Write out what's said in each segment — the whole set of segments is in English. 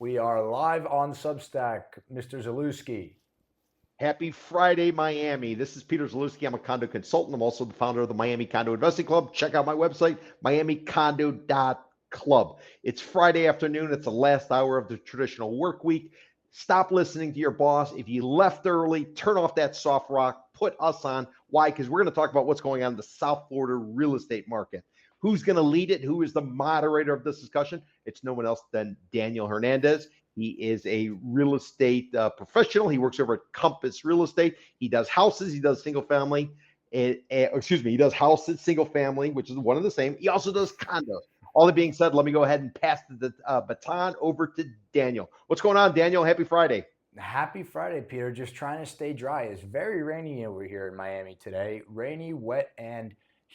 We are live on Substack, Mr. Zalewski. Happy Friday, Miami. This is Peter Zalewski. I'm a condo consultant. I'm also the founder of the Miami Condo Investing Club. Check out my website, miamicondo.club. It's Friday afternoon. It's the last hour of the traditional work week. Stop listening to your boss. If you left early, turn off that soft rock, put us on. Why? Because we're going to talk about what's going on in the South Florida real estate market. Who's going to lead it? Who is the moderator of this discussion? It's no one else than Daniel Hernandez. He is a real estate professional. He works over at Compass Real Estate. He does houses. He does single family. He does houses, single family, which is one and the same. He also does condos. All that being said, let me go ahead and pass the baton over to Daniel. What's going on, Daniel? Happy Friday. Happy Friday, Peter. Just trying to stay dry. It's very rainy over here in Miami today. Rainy, wet, and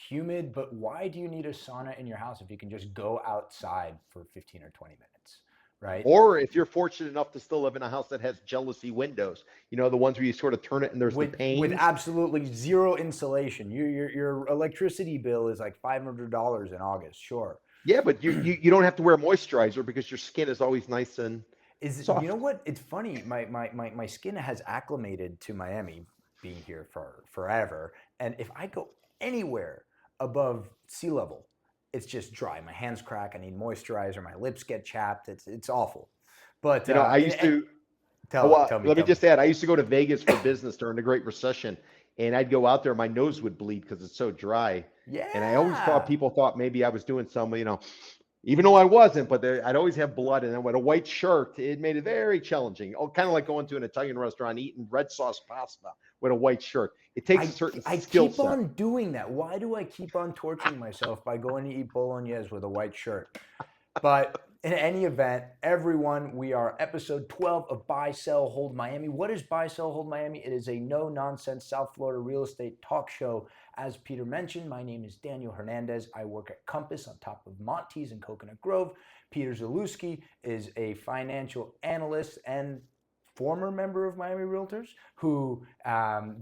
humid. But why do you need a sauna in your house if you can just go outside for 15 or 20 minutes? Right? Or if you're fortunate enough to still live in a house that has jealousy windows, the ones where you sort of turn it and there's the with panes. absolutely zero insulation. Your electricity bill is like $500 in August. Sure. Yeah, but you don't have to wear moisturizer because your skin is always nice and soft. You know what? It's funny. My skin has acclimated to Miami, being here for forever. And if I go anywhere above sea level, it's just dry. My hands crack. I need moisturizer. My lips get chapped. It's awful. But I used to. tell me. Let me just add, I used to go to Vegas for business during the Great Recession, and I'd go out there, my nose would bleed because it's so dry. Yeah. And I always thought people thought maybe I was doing some, even though I wasn't, but I'd always have blood. And then with a white shirt, it made it very challenging. Oh, kind of like going to an Italian restaurant, eating red sauce pasta with a white shirt. It takes a certain skill set. I keep on doing that. Why do I keep on torturing myself by going to eat bolognese with a white shirt? But in any event, everyone, we are episode 12 of Buy, Sell, Hold Miami. What is Buy, Sell, Hold Miami? It is a no-nonsense South Florida real estate talk show. As Peter mentioned, my name is Daniel Hernandez. I work at Compass on top of Monty's in Coconut Grove. Peter Zalewski is a financial analyst and former member of Miami Realtors who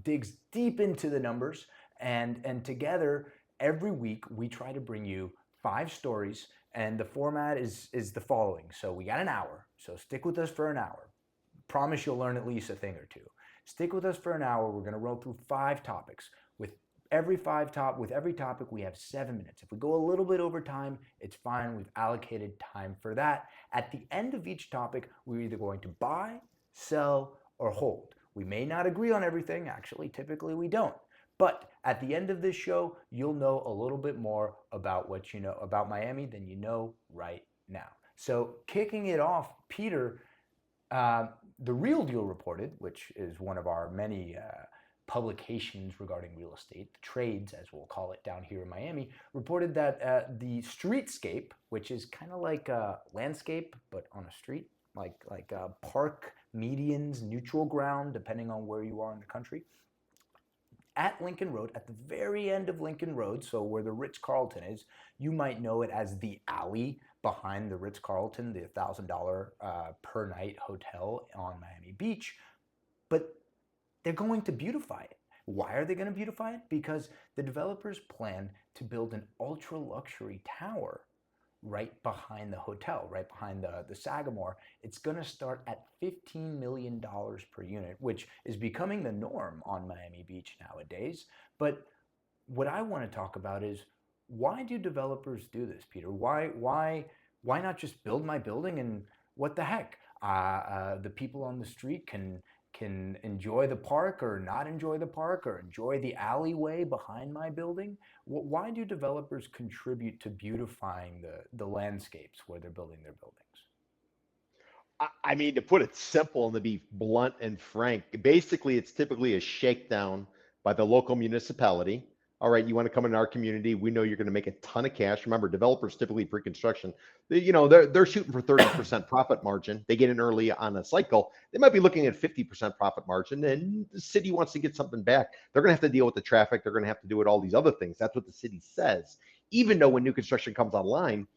digs deep into the numbers. And together, every week, we try to bring you 5 stories. And the format is the following. So we got an hour. So stick with us for an hour. Promise you'll learn at least a thing or two. Stick with us for an hour. We're going to roll through 5 topics. With every topic, we have 7 minutes. If we go a little bit over time, it's fine. We've allocated time for that. At the end of each topic, we're either going to buy, sell, or hold. We may not agree on everything. Actually, typically we don't. But at the end of this show, you'll know a little bit more about what you know about Miami than you know right now. So kicking it off, Peter, the Real Deal reported, which is one of our many publications regarding real estate, the trades as we'll call it down here in Miami, reported that the streetscape, which is kind of like a landscape but on a street, like park, medians, neutral ground, depending on where you are in the country, at Lincoln Road, at the very end of Lincoln Road, so where the Ritz-Carlton is, you might know it as the alley behind the Ritz-Carlton, the $1,000 per night hotel on Miami Beach. But they're going to beautify it. Why are they going to beautify it? Because the developers plan to build an ultra-luxury tower right behind the hotel, right behind the Sagamore. It's going to start at $15 million per unit, which is becoming the norm on Miami Beach nowadays. But what I want to talk about is, why do developers do this, Peter? Why not just build my building and what the heck? The people on the street can enjoy the park or not enjoy the park or enjoy the alleyway behind my building. Why do developers contribute to beautifying the landscapes where they're building their buildings? I mean, to put it simple and to be blunt and frank, basically it's typically a shakedown by the local municipality. All right, you want to come in our community, we know you're going to make a ton of cash. Remember, developers typically pre-construction, they're shooting for 30% profit margin. They get in early on a cycle. They might be looking at 50% profit margin, and the city wants to get something back. They're going to have to deal with the traffic. They're going to have to do with all these other things. That's what the city says. Even though when new construction comes online,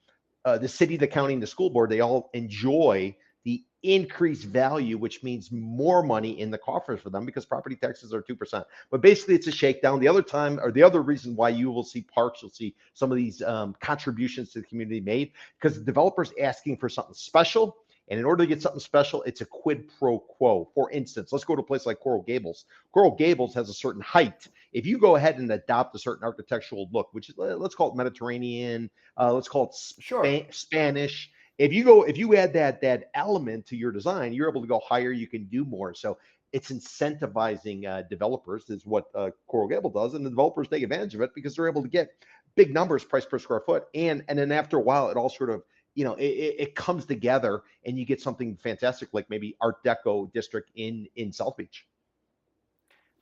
the city, the county, and the school board, they all enjoy the increased value, which means more money in the coffers for them because property taxes are 2%. But basically, it's a shakedown. The other time, or the other reason why you will see parks, you'll see some of these contributions to the community made, because the developer's asking for something special. And in order to get something special, it's a quid pro quo. For instance, let's go to a place like Coral Gables. Coral Gables has a certain height. If you go ahead and adopt a certain architectural look, which is, let's call it Mediterranean, let's call Sure. it Spanish. If you add that element to your design, you're able to go higher. You can do more. So it's incentivizing developers. Is what Coral Gable does, and the developers take advantage of it because they're able to get big numbers, price per square foot, and then after a while, it all sort of it comes together, and you get something fantastic like maybe Art Deco district in South Beach.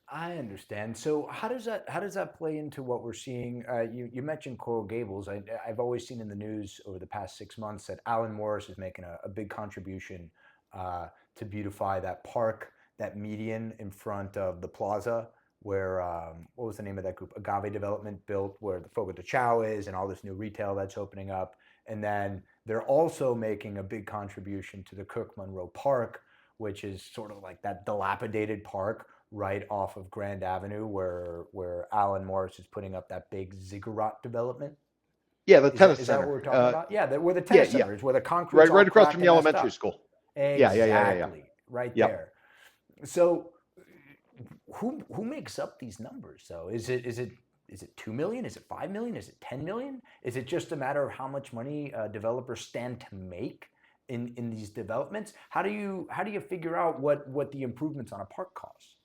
I understand. So how does that play into what we're seeing? You mentioned Coral Gables. I've always seen in the news over the past 6 months that Alan Morris is making a big contribution to beautify that park, that median in front of the plaza where what was the name of that group? Agave Development built where the Fogo de Chao is and all this new retail that's opening up. And then they're also making a big contribution to the Cook Monroe Park, which is sort of like that dilapidated park right off of Grand Avenue where Alan Morris is putting up that big ziggurat development. Yeah, the Is that tennis is that what center. we're talking about? Yeah, where the Yeah, tennis yeah, center is, where the concrete's all right across cracked from and the messed elementary up. school. Yeah. Exactly, right Yep. there. So who makes up these numbers though? Is it 2 million? Is it 5 million? Is it 10 million? Is it just a matter of how much money developers stand to make in these developments? How do you figure out what the improvements on a park cost?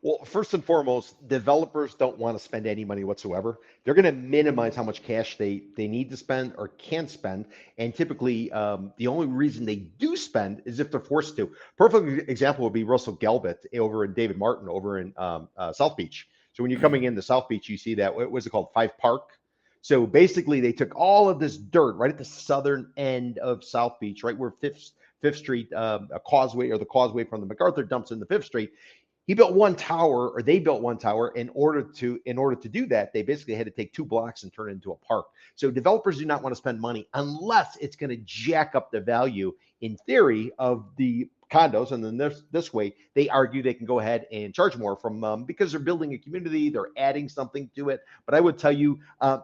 Well, first and foremost, developers don't want to spend any money whatsoever. They're going to minimize how much cash they need to spend or can spend. And typically, the only reason they do spend is if they're forced to. Perfect example would be Russell Gelbit over in David Martin over in South Beach. So when you're coming into South Beach, you see that, what was it called? Five Park. So basically, they took all of this dirt right at the southern end of South Beach, right where Fifth Street, a causeway or the causeway from the MacArthur dumps into Fifth Street. He built one tower, or they built one tower. In order to do that, they basically had to take two blocks and turn it into a park. So developers do not want to spend money unless it's going to jack up the value, in theory, of the condos. And then this way, they argue they can go ahead and charge more from because they're building a community, they're adding something to it. But I would tell you,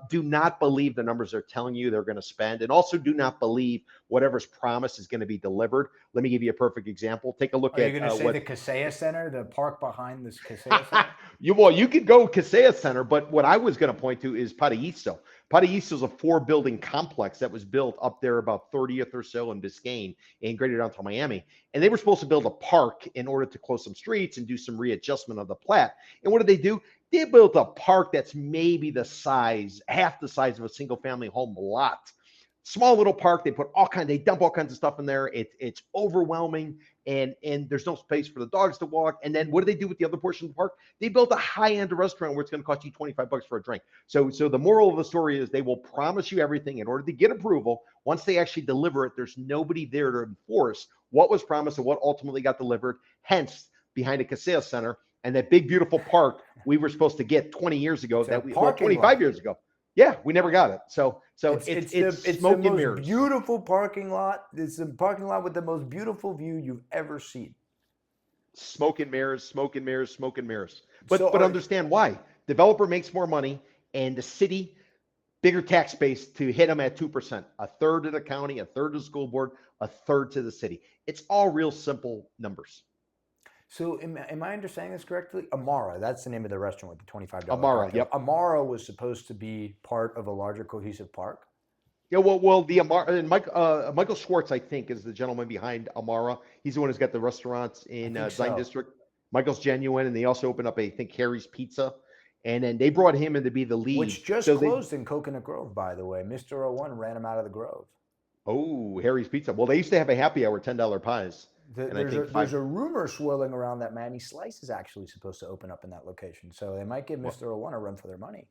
do not believe the numbers they're telling you they're going to spend, and also do not believe whatever's promised is going to be delivered. Let me give you a perfect example. Take a look Are you at going to say what the Kaseya Center, the park behind this Kaseya Center? you could go Kaseya Center, but what I was going to point to is Paraíso. Paraíso is a four-building complex that was built up there about 30th or so in Biscayne in Greater Downtown Miami, and they were supposed to build a park in order to close some streets and do some readjustment of the plat. And what did they do? They built a park that's maybe the size, half the size of a single-family home lot. Small little park. They dump all kinds of stuff in there. It's overwhelming, and there's no space for the dogs to walk. And then what do they do with the other portion of the park? They built a high-end restaurant where it's going to cost you $25 for a drink. So the moral of the story is they will promise you everything in order to get approval. Once they actually deliver it, there's nobody there to enforce what was promised and what ultimately got delivered. Hence, behind a Casella Center and that big beautiful park we were supposed to get 20 years ago, It's a that we well parking 25 lot. years ago. Yeah, we never got it. So It's it's the it's it's the smoke and most mirrors. beautiful parking lot. It's the parking lot with the most beautiful view you've ever seen. Smoke and mirrors, smoke and mirrors, smoke and mirrors. So But are understand why. Developer makes more money, and the city bigger tax base to hit them at 2%. A third to the county, a third to the school board, a third to the city. It's all real simple numbers. am I understanding this correctly? Amara, that's the name of the restaurant with the $25 Amara, cocktails. yep. Amara was supposed to be part of a larger cohesive park. Yeah, well, the Amara and Michael Schwartz, I think, is the gentleman behind Amara. He's the one who's got the restaurants I in think Design so. District. Michael's genuine, and they also opened up, I think, Harry's Pizza, and then they brought him in to be the lead. Which just So they, closed in Coconut Grove, by the way. Mr. O1 ran him out of the Grove. oh, Harry's Pizza. Well, they used to have a happy hour, $10 pies, and I There's a think there's five. a rumor swirling around that Miami Slice is actually supposed to open up in that location. So they might give Wow, Mr. O1 a run for their money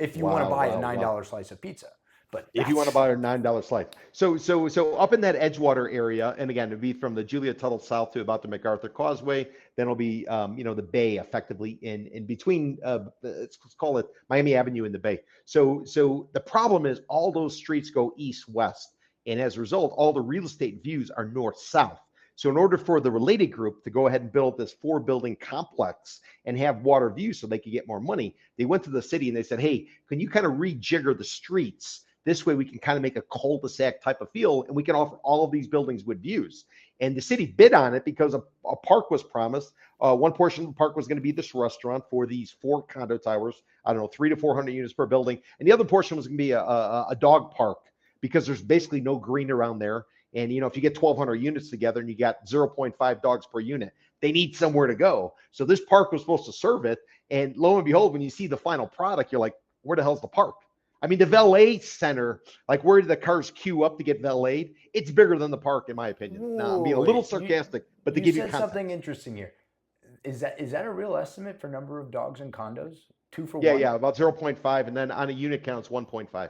if you want to wow, buy a wow, nine wow. dollar slice of pizza. But If you want to that's buy a $9 slice. So up in that Edgewater area, and again, it'd be from the Julia Tuttle South to about the MacArthur Causeway. Then it'll be, the Bay, effectively in between. Let's call it Miami Avenue and the Bay. So the problem is all those streets go east west, and as a result, all the real estate views are north south. So in order for the related group to go ahead and build this four building complex and have water views so they could get more money, they went to the city and they said, hey, can you kind of rejigger the streets This way we can kind of make a cul-de-sac type of feel, and we can offer all of these buildings with views. And the city bid on it because a park was promised. One portion of the park was going to be this restaurant for these 4 condo towers. I don't know, 300 to 400 units per building. And the other portion was going to be a dog park because there's basically no green around there. And, if you get 1,200 units together and you got 0.5 dogs per unit, they need somewhere to go. So this park was supposed to serve it. And lo and behold, when you see the final product, you're like, where the hell's the park? I mean, the valet center, like where do the cars queue up to get valeted? It's bigger than the park, in my opinion. Now, I'm being a little sarcastic, but to give you context. Something interesting here. Is that a real estimate for number of dogs in condos? 2 for 1? Yeah, about 0.5, and then on a unit count, it's 1.5.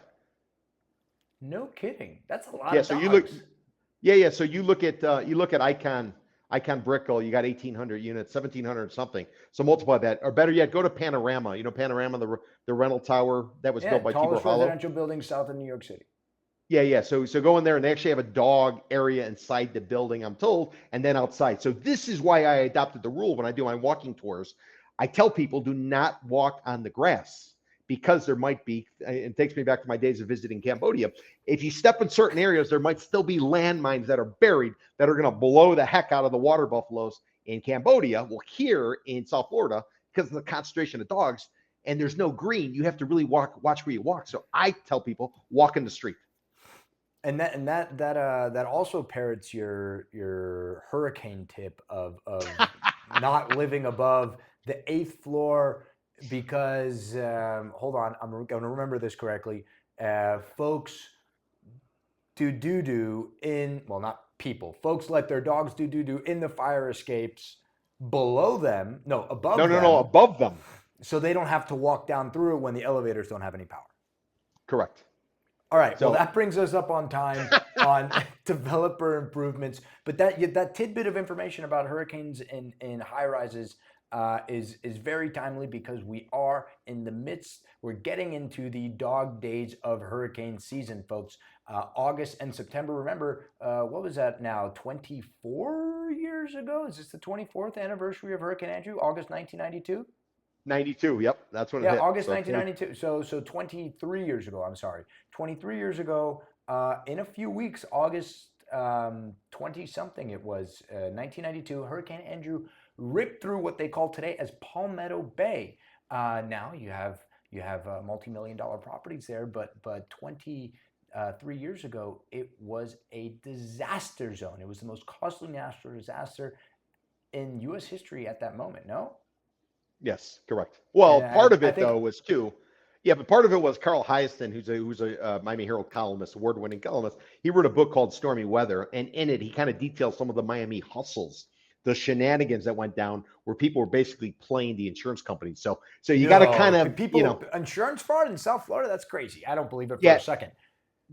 No kidding. That's a lot of dogs. So you look at Icon Brickell, you got 1,800 units, 1,700 something. So multiply that, or better yet, go to Panorama. Panorama, the rental tower that was built by Tibor Hollow. Residential building south of New York City. Yeah. So go in there, and they actually have a dog area inside the building, I'm told, and then outside. So this is why I adopted the rule when I do my walking tours. I tell people, do not walk on the grass, because there might be, it takes me back to my days of visiting Cambodia. If you step in certain areas, there might still be landmines that are buried that are going to blow the heck out of the water buffaloes in Cambodia. Well, here in South Florida, because of the concentration of dogs and there's no green, you have to really watch where you walk. So I tell people, walk in the street. And that also parrots your hurricane tip of not living above the 8th floor. Because hold on, I'm going to remember this correctly. Folks do doo-doo in, well, not people. Folks let their dogs do doo-doo in the fire escapes above them. No, above them. So they don't have to walk down through it when the elevators don't have any power. Correct. All right. Well, that brings us up on time on developer improvements. But that tidbit of information about hurricanes in high rises is very timely, because we are in the midst, we're getting into the dog days of hurricane season, folks. August and September. Remember, what was that now? 24 years ago? Is this the 24th anniversary of Hurricane Andrew? August 1992? 92. Yep, that's when it hit. August 1992. So 23 years ago. I'm sorry, 23 years ago. In a few weeks, August 20 something, it was 1992. Hurricane Andrew ripped through what they call today as Palmetto Bay. Now you have multi-million-dollar properties there, but 23 years ago, it was a disaster zone. It was the most costly natural disaster in U.S. history at that moment. No? Yes, correct. Well, part of it was too. Yeah, but part of it was Carl Hiaston, who's a Miami Herald columnist, award-winning columnist. He wrote a book called Stormy Weather, and in it, he kind of details some of the Miami hustles, the shenanigans that went down, where people were basically playing the insurance companies. So you got to kind of, insurance fraud in South Florida. That's crazy. I don't believe it for a second.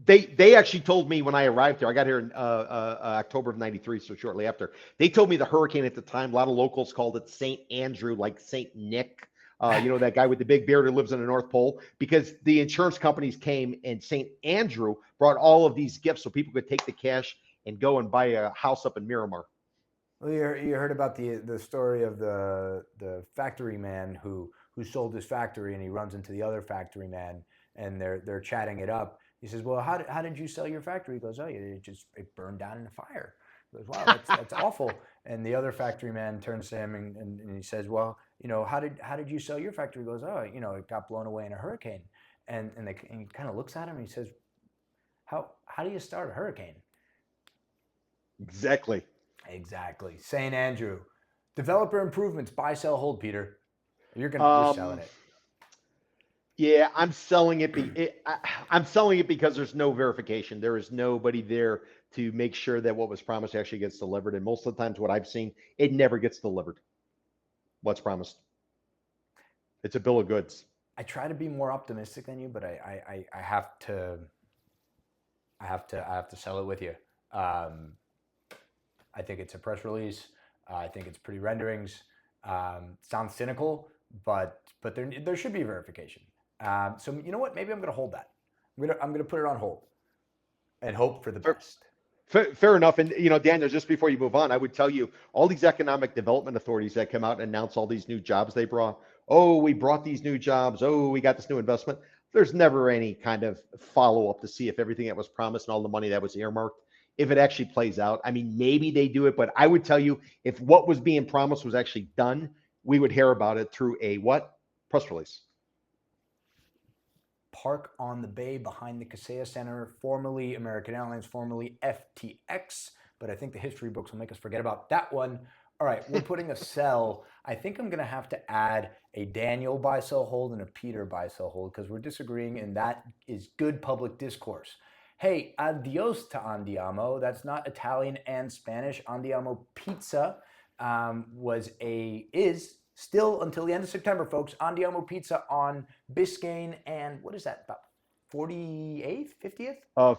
They actually told me when I arrived here, I got here in October of 93, so shortly after. They told me the hurricane at the time, a lot of locals called it St. Andrew, like St. Nick. That guy with the big beard who lives in the North Pole, because the insurance companies came and St. Andrew brought all of these gifts so people could take the cash and go and buy a house up in Miramar. Well, you heard about the story of the factory man who sold his factory, and he runs into the other factory man, and they're chatting it up. He says, "Well, how did you sell your factory?" He goes, "Oh, it burned down in a fire." He goes, "Wow, that's awful." And the other factory man turns to him and he says, "Well, how did you sell your factory?" He goes, "Oh, it got blown away in a hurricane." And he kind of looks at him and he says, How do you start a hurricane?" Exactly. St. Andrew. Developer improvements, buy, sell, hold, Peter. You're selling it. Yeah, I'm selling it. I'm selling it because there's no verification. There is nobody there to make sure that what was promised actually gets delivered. And most of the times what I've seen, it never gets delivered. What's promised. It's a bill of goods. I try to be more optimistic than you, but I have to sell it with you. I think it's a press release. I think it's pretty renderings. Sounds cynical, but there should be verification. So you know what? Maybe I'm going to hold that. I'm going to put it on hold and hope for the best. Fair enough. And, Daniel, just before you move on, I would tell you all these economic development authorities that come out and announce all these new jobs they brought. Oh, we brought these new jobs. Oh, we got this new investment. there's never any kind of follow-up to see if everything that was promised and all the money that was earmarked, if it actually plays out. I mean, maybe they do it, but I would tell you, if what was being promised was actually done, we would hear about it through a what? Press release. Park on the Bay behind the Kaseya Center, formerly American Airlines, formerly FTX. But I think the history books will make us forget about that one. All right, we're putting a sell. I think I'm going to have to add a Daniel buy, sell, hold and a Peter buy, sell, hold because we're disagreeing, and that is good public discourse. Hey, Adios To Andiamo. That's not Italian and Spanish. Andiamo Pizza is still until the end of September, folks. Andiamo Pizza on Biscayne and what is that, about 48th, 50th?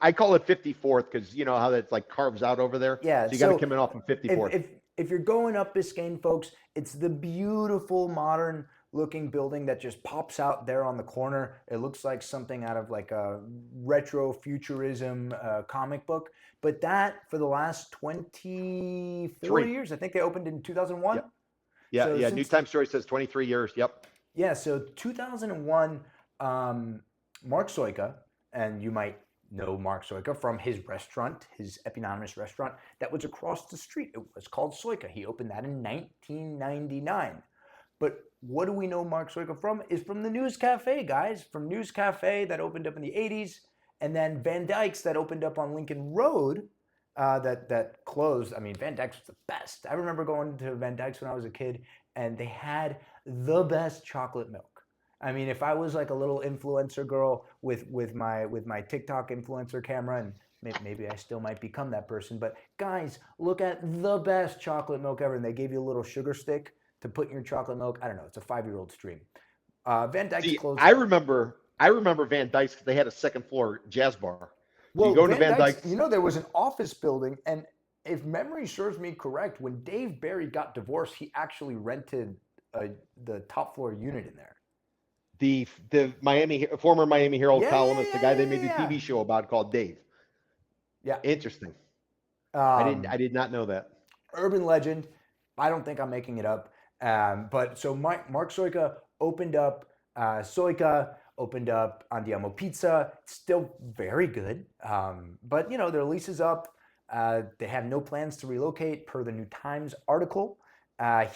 I call it 54th because you know how that's like carves out over there. Yeah, So you got to come in off of 54th. If you're going up Biscayne, folks, it's the beautiful modern looking building that just pops out there on the corner. It looks like something out of like a retro futurism comic book. But that for the last 24 years, I think they opened in 2001. Yeah, so New Times Story says 23 years. Yep. Yeah, so 2001, Mark Soika, and you might know Mark Soika from his restaurant, his eponymous restaurant that was across the street. It was called Soika. He opened that in 1999. But what do we know Mark Soika from? Is from the News Cafe, guys. From News Cafe that opened up in the 80s, and then Van Dyke's that opened up on Lincoln Road that closed. I mean, Van Dyke's was the best. I remember going to Van Dyke's when I was a kid, and they had the best chocolate milk. I mean, if I was like a little influencer girl with my TikTok influencer camera, and maybe I still might become that person, but guys, look at the best chocolate milk ever. And they gave you a little sugar stick to put in your chocolate milk. I don't know. It's a 5-year-old stream. Van Dyke's closed. I remember Van Dyke's because they had a second floor jazz bar. Well, you go to Van Dyke's, you know, there was an office building, and if memory serves me correct, when Dave Barry got divorced, he actually rented the top floor unit in there. The former Miami Herald columnist, the guy they made the TV show about called Dave. Yeah, interesting. I did not know that. Urban legend. I don't think I'm making it up. But so Mark Soika opened up opened up Andiamo Pizza. It's still very good. But, you know, their lease is up. They have no plans to relocate per the New Times article.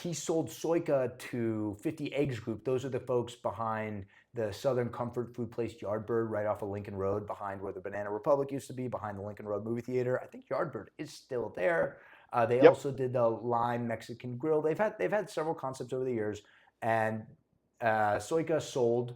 He sold Soika to 50 Eggs Group. Those are the folks behind the Southern Comfort Food Place Yardbird right off of Lincoln Road, behind where the Banana Republic used to be, behind the Lincoln Road movie theater. I think Yardbird is still there. They also did the Lime Mexican Grill. They've had several concepts over the years, and Soika sold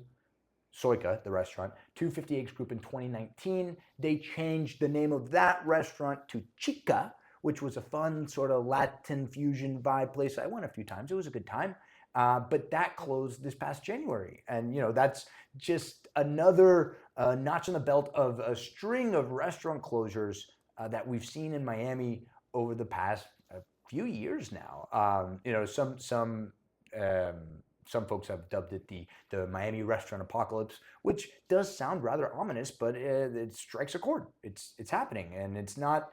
Soika, the restaurant, to 50 Eggs Group in 2019. They changed the name of that restaurant to Chica, which was a fun sort of Latin fusion vibe place. I went a few times. It was a good time. But that closed this past January. And, you know, that's just another notch in the belt of a string of restaurant closures that we've seen in Miami over the past few years now. You know, some folks have dubbed it the Miami restaurant apocalypse, which does sound rather ominous, but it strikes a chord. It's happening, and it's not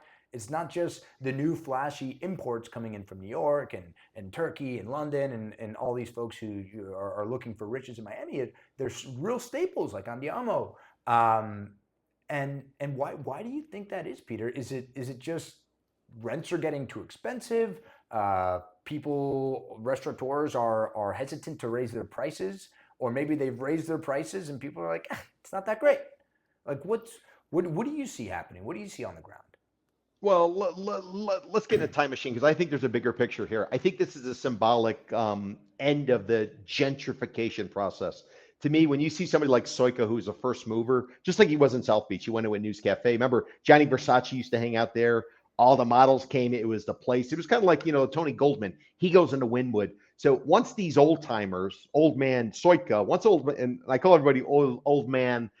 just the new flashy imports coming in from New York and Turkey and London and all these folks who are looking for riches in Miami. There's real staples like Andiamo. And why do you think that is, Peter? Is it just rents are getting too expensive? Restaurateurs are hesitant to raise their prices, or maybe they've raised their prices and people are like, it's not that great. Like what do you see happening? What do you see on the ground? Well, let's get in a time machine because I think there's a bigger picture here. I think this is a symbolic end of the gentrification process. To me, when you see somebody like Soika, who's a first mover, just like he was in South Beach, he went to a News Cafe. Remember, Johnny Versace used to hang out there. All the models came. It was the place. It was kind of like, you know, Tony Goldman. He goes into Wynwood. So once these old timers, old man Soika, and I call everybody old man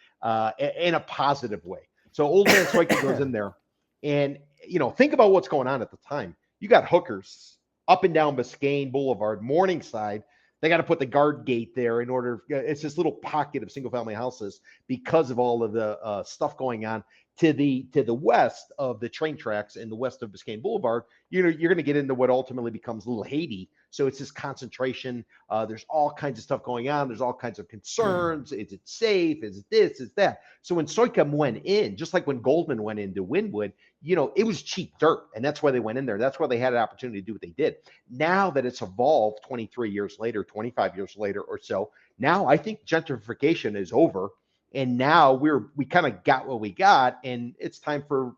in a positive way. So old man Soika goes in there. And, you know, think about what's going on at the time. You got hookers up and down Biscayne Boulevard, Morningside. They got to put the guard gate there in order. It's this little pocket of single family houses because of all of the stuff going on to the west of the train tracks and the west of Biscayne Boulevard. You're going to get into what ultimately becomes Little Haiti. So it's this concentration. There's all kinds of stuff going on. There's all kinds of concerns. Is it safe? Is it this? Is that? So when Soicom went in, just like when Goldman went into Wynwood, it was cheap dirt, and that's why they went in there. That's why they had an opportunity to do what they did. Now that it's evolved 23 years later, 25 years later or so, now I think gentrification is over. And now we kind of got what we got, and it's time for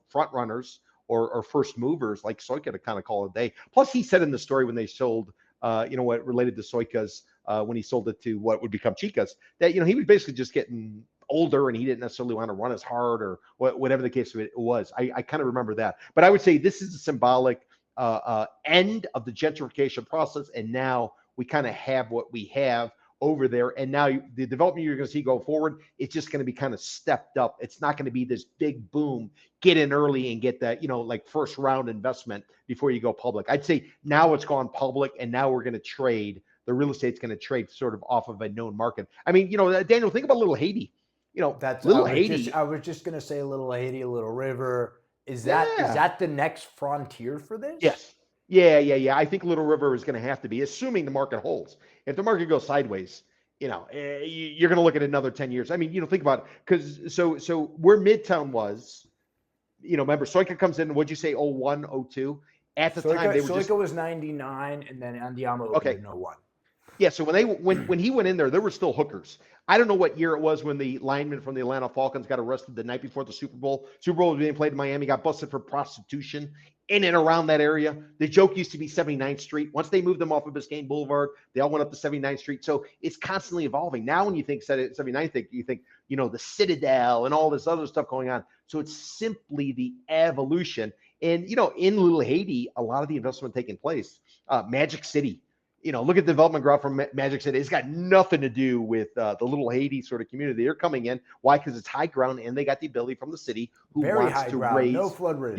front runners or first movers like Soika to kind of call it a day. Plus, he said in the story when they sold, what related to Soika's when he sold it to what would become Chica's, that he was basically just getting older and he didn't necessarily want to run as hard or whatever the case of it was. I kind of remember that, but I would say this is a symbolic end of the gentrification process, and now we kind of have what we have over there. And now the development you're going to see go forward, it's just going to be kind of stepped up. It's not going to be this big boom, get in early and get that, like first round investment before you go public. I'd say now it's gone public, and now we're going to trade. The real estate's going to trade sort of off of a known market. I mean, Daniel, think about Little Haiti. Little Haiti. I was just going to say Little Haiti, a Little River. Is that the next frontier for this? Yes. Yeah. I think Little River is going to have to be, assuming the market holds. If the market goes sideways, you're going to look at another 10 years. I mean, think about it. Because so where Midtown was, remember, Soika comes in, what'd you say, 01, 02? At the time, they were Soika was 99, and then Andiamo opened in 01. Yeah, so when he went in there were still hookers. I don't know what year it was when the lineman from the Atlanta Falcons got arrested the night before the Super Bowl. Super Bowl was being played in Miami, got busted for prostitution in and around that area. The joke used to be 79th Street. Once they moved them off of Biscayne Boulevard, they all went up to 79th Street. So it's constantly evolving. Now when you think 79th, you think, the Citadel and all this other stuff going on. So it's simply the evolution. And, in Little Haiti, a lot of the investment taking place. Magic City. Look at the development graph from Magic City. It's got nothing to do with the Little Haiti sort of community. They're coming in. Why? Because it's high ground, and they got the ability from the city who Very wants high to ground, raise. no flood risk.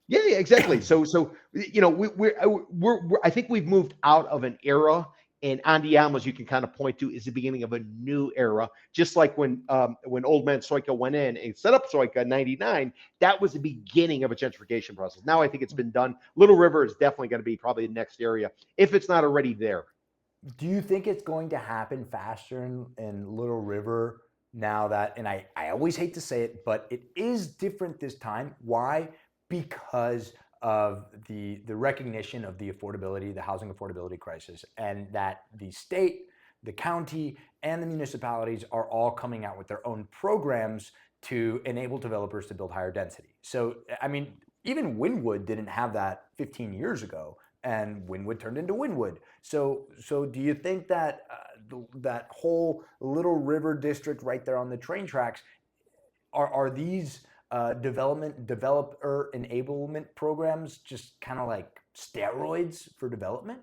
Yeah, exactly. So we're I think we've moved out of an era, and Andiamo, as you can kind of point to, is the beginning of a new era. Just like when Old Man Soika went in and set up Soika in '99, that was the beginning of a gentrification process. Now I think it's been done. Little River is definitely going to be probably the next area if it's not already there. Do you think it's going to happen faster in Little River now that, and I always hate to say it, but it is different this time. Why? Because of the recognition of the affordability, the housing affordability crisis, and that the state, the county, and the municipalities are all coming out with their own programs to enable developers to build higher density. So, I mean, even Wynwood didn't have that 15 years ago, and Wynwood turned into Wynwood. So do you think that that whole Little River district right there on the train tracks, are these developer enablement programs just kind of like steroids for development?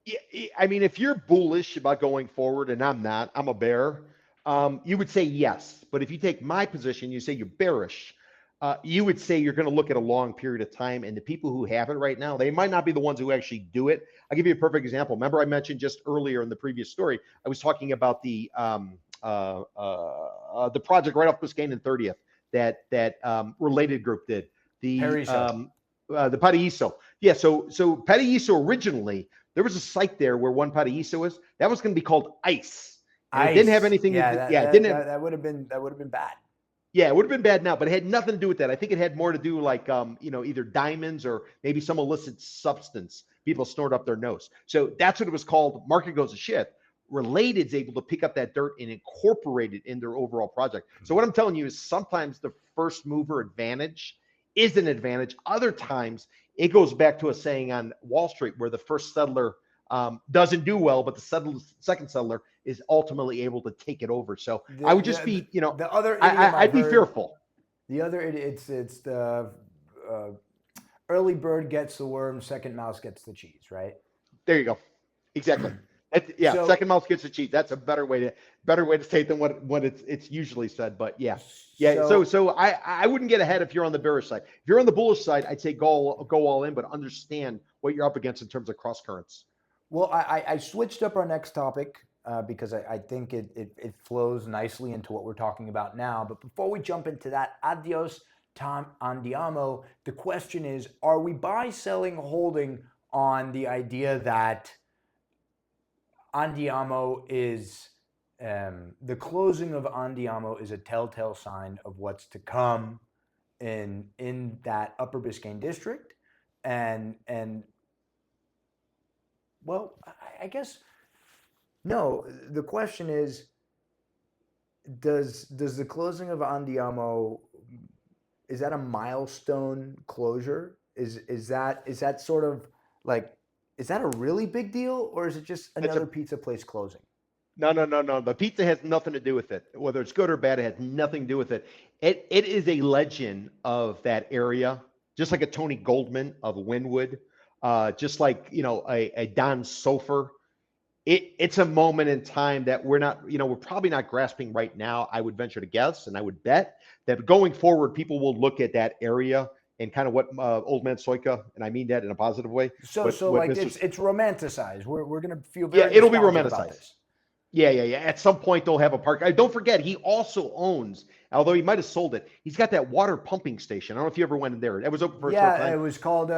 Yeah, I mean, if you're bullish about going forward, and I'm not, I'm a bear, you would say yes. But if you take my position, you say you're bearish. You would say you're going to look at a long period of time, and the people who have it right now, they might not be the ones who actually do it. I'll give you a perfect example. Remember, I mentioned just earlier in the previous story, I was talking about the project right off Biscayne and 30th that Related Group did. The Paraíso. Yeah, so Paraíso originally, there was a site there where one Paraíso was. That was going to be called ICE. And it didn't have anything. That would have been bad. Yeah, it would have been bad now, but it had nothing to do with that. I think it had more to do like either diamonds or maybe some illicit substance people snort up their nose. So that's what it was called. Market goes to shit. Related's able to pick up that dirt and incorporate it in their overall project. So what I'm telling you is sometimes the first mover advantage is an advantage. Other times it goes back to a saying on Wall Street where the first settler doesn't do well, but the second settler is ultimately able to take it over. So I would just be, the other I'd be fearful. The other it's the early bird gets the worm, second mouse gets the cheese, right? There you go. Exactly. Second mouse gets the cheese. That's a better way to say it than what it's usually said. But yeah. So I wouldn't get ahead if you're on the bearish side. If you're on the bullish side, I'd say go all in, but understand what you're up against in terms of cross currents. Well, I switched up our next topic because I think it flows nicely into what we're talking about now. But before we jump into that, Adios To Andiamo, the question is, are we buy, selling, holding on the idea that Andiamo is the closing of Andiamo is a telltale sign of what's to come in that Upper Biscayne district, and well, I guess no. The question is, does the closing of Andiamo, is that a milestone closure? Is that sort of like, is that a really big deal, or is it just It's another a pizza place closing? no. The pizza has nothing to do with it. Whether it's good or bad, it has nothing to do with it. It is a legend of that area, just like a Tony Goldman of Wynwood, just like a Don Sofer. It's a moment in time that we're probably not grasping right now. I would venture to guess, and I would bet that going forward, people will look at that area and kind of what Old Man Soika, and I mean that in a positive way. So What like Mr. it's romanticized. We're gonna feel Yeah, very it'll be nostalgic about romanticized. this. Yeah. At some point, they'll have a park. Don't forget, he also owns, although he might have sold it, he's got that water pumping station. I don't know if you ever went in there. It was open for a short Yeah, time. it was called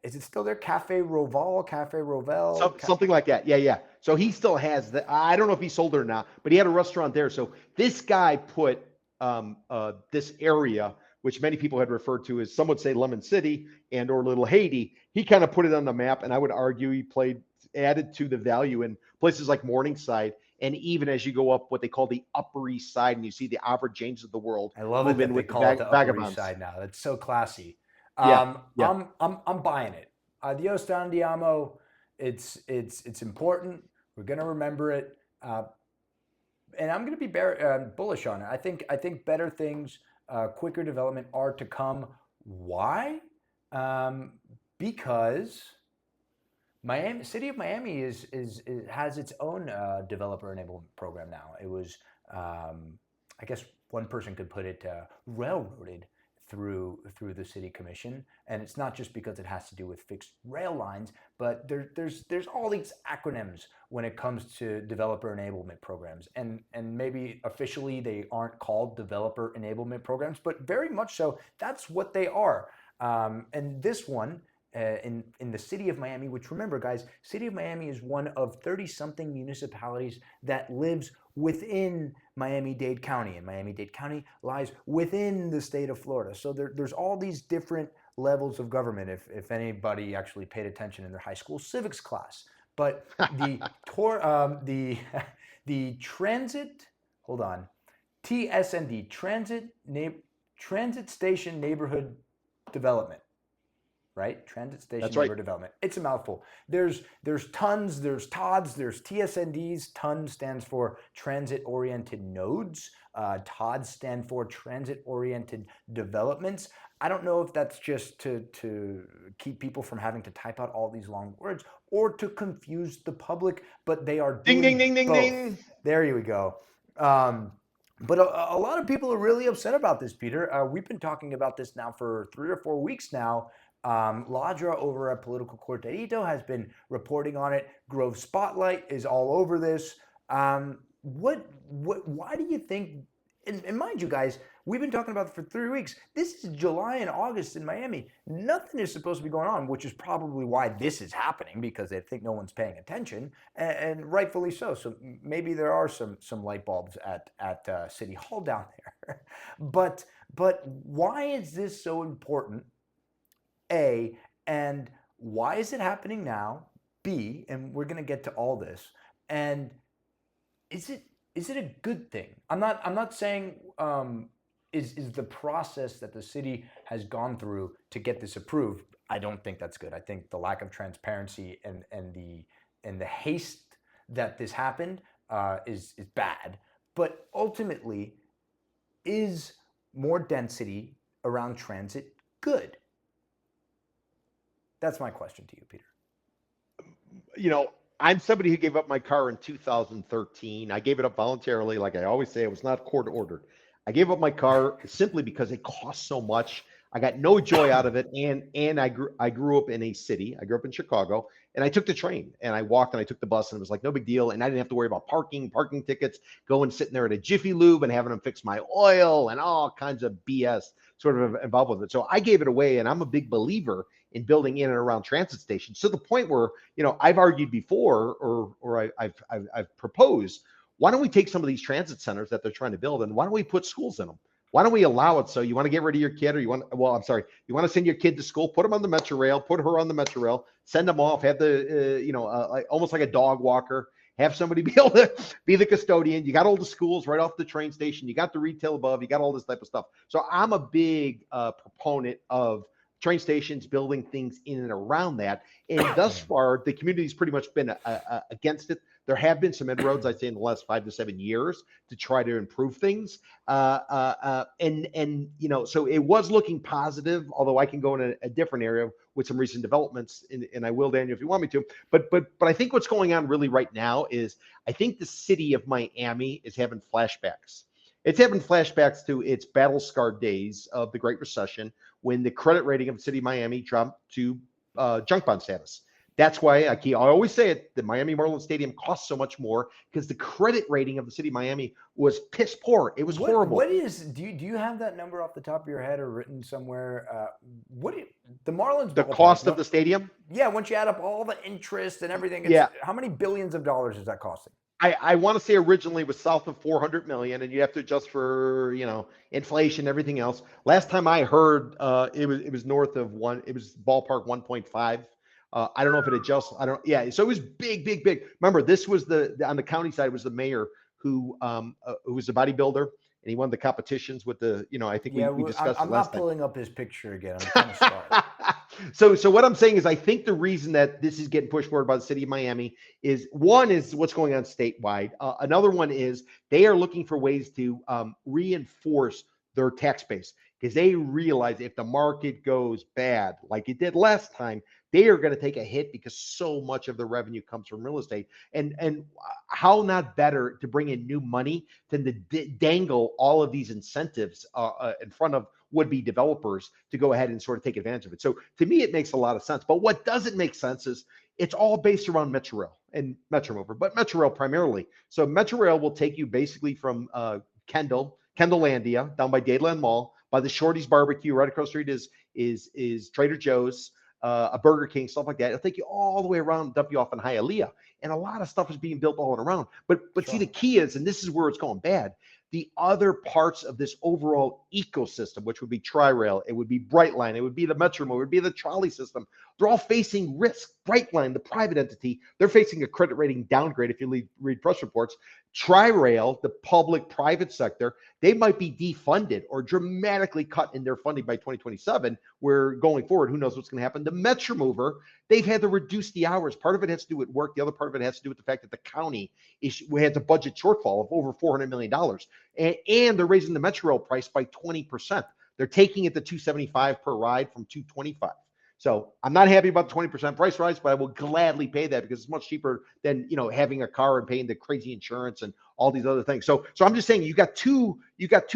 is it still there? Cafe Roval, Cafe Rovel. Something like that. Yeah. So he still has that. I don't know if he sold it or not, but he had a restaurant there. So this guy put this area, which many people had referred to as, some would say Lemon City and or Little Haiti. He kind of put it on the map, and I would argue he added to the value in places like Morningside. And even as you go up what they call the Upper East Side, and you see the Albert James of the world I love it move that in they with the call it the Upper East vagabonds. Side now. That's so classy. Yeah, yeah. I'm buying it. Adios to Andiamo. It's important. We're gonna remember it, and I'm gonna be bullish on it. I think better things, quicker development are to come. Why? Because Miami, city of Miami has its own developer enablement program now. It was, I guess one person could put it, railroaded through the city commission, and it's not just because it has to do with fixed rail lines, but there's all these acronyms when it comes to developer enablement programs, and maybe officially they aren't called developer enablement programs, but very much so that's what they are. And this one, in the city of Miami, which, remember, guys, city of Miami is one of 30 something municipalities that lives within Miami-Dade County, and Miami-Dade County lies within the state of Florida. So there's all these different levels of government, if anybody actually paid attention in their high school civics class. But the the transit, hold on, TSND, Transit Station Neighborhood Development, right? Transit Station That's right. Neighborhood Development. It's a mouthful. There's TONs, there's TODs, there's TSNDs. TON stands for Transit Oriented Nodes. TODs stand for Transit Oriented Developments. I don't know if that's just to keep people from having to type out all these long words or to confuse the public, but they are Ding, doing ding, ding, ding, both. ding. There you go. But a lot of people are really upset about this, Peter. We've been talking about this now for 3 or 4 weeks now. Ladra over at Political Cortadito has been reporting on it. Grove Spotlight is all over this. Why do you think, and mind you guys, we've been talking about it for 3 weeks. This is July and August in Miami. Nothing is supposed to be going on, which is probably why this is happening, because they think no one's paying attention, and rightfully so. So maybe there are some light bulbs at City Hall down there. but why is this so important? A, and why is it happening now? B, and we're going to get to all this. And is it a good thing? I'm not saying is the process that the city has gone through to get this approved. I don't think that's good. I think the lack of transparency and the haste that this happened is bad. But ultimately, is more density around transit good? That's my question to you, Peter. I'm somebody who gave up my car in 2013. I gave it up voluntarily. Like I always say, it was not court ordered. I gave up my car simply because it cost so much. I got no joy out of it. And I grew up in a city. I grew up in Chicago, and I took the train and I walked and I took the bus, and it was like no big deal. And I didn't have to worry about parking tickets, going sitting there at a Jiffy Lube and having them fix my oil and all kinds of BS sort of involved with it. So I gave it away, and I'm a big believer in building in and around transit stations to the point where, I've argued before, or I've proposed, why don't we take some of these transit centers that they're trying to build, and why don't we put schools in them? Why don't we allow it? So you want to get rid of your kid, or you want to send your kid to school, put them on the Metro Rail, put her on the Metro Rail, send them off, have almost like a dog walker, have somebody be able to be the custodian. You got all the schools right off the train station. You got the retail above. You got all this type of stuff. So I'm a big proponent of train stations, building things in and around that. And thus far, the community's pretty much been against it. There have been some inroads, I'd say, in the last 5 to 7 years to try to improve things. So it was looking positive, although I can go in a different area with some recent developments, and I will, Daniel, if you want me to. But I think what's going on really right now is I think the city of Miami is having flashbacks. It's having flashbacks to its battle-scarred days of the Great Recession, when the credit rating of the city of Miami dropped to junk bond status. That's why I always say it, the Miami Marlins Stadium costs so much more, because the credit rating of the city of Miami was piss poor. It was horrible. Do you have that number off the top of your head or written somewhere? The Marlins The ballpark, cost of the stadium? Yeah, once you add up all the interest and everything, how many billions of dollars is that costing? I want to say originally it was south of 400 million, and you have to adjust for inflation, everything else. Last time I heard, it was north of one. It was ballpark 1.5. I don't know if it adjusts. I don't. Yeah. So it was big, big, big. Remember, this was on the county side was the mayor who was a bodybuilder, and he won the competitions with the. I think we discussed I'm it last not time. pulling up his picture again. I'm trying to start. So what I'm saying is, I think the reason that this is getting pushed forward by the city of Miami is, one is what's going on statewide. Another one is they are looking for ways to reinforce their tax base, because they realize if the market goes bad, like it did last time, they are going to take a hit, because so much of the revenue comes from real estate. And how not better to bring in new money than to dangle all of these incentives in front of would-be developers to go ahead and sort of take advantage of it. So to me, it makes a lot of sense. But what doesn't make sense is it's all based around Metro Rail and Metro Mover, but Metro Rail primarily. So Metro Rail will take you basically from Kendallandia down by Dadeland Mall, by the Shorty's Barbecue. Right across the street is Trader Joe's, a Burger King, stuff like that. It'll take you all the way around, dump you off in Hialeah. And a lot of stuff is being built all around. But Sure. See, the key is, and this is where it's going bad, the other parts of this overall ecosystem, which would be Tri-Rail, it would be Brightline, it would be the Metro, it would be the trolley system. They're all facing risk. Brightline, the private entity, they're facing a credit rating downgrade if you read press reports. Tri-Rail, the public-private sector, they might be defunded or dramatically cut in their funding by 2027, where going forward, who knows what's going to happen. The Metro Mover, they've had to reduce the hours. Part of it has to do with work. The other part of it has to do with the fact that the county has a budget shortfall of over $400 million. And they're raising the Metro Rail price by 20%. They're taking it to $275 per ride from $225. So I'm not happy about the 20% price rise, but I will gladly pay that, because it's much cheaper than having a car and paying the crazy insurance and all these other things. So I'm just saying you got two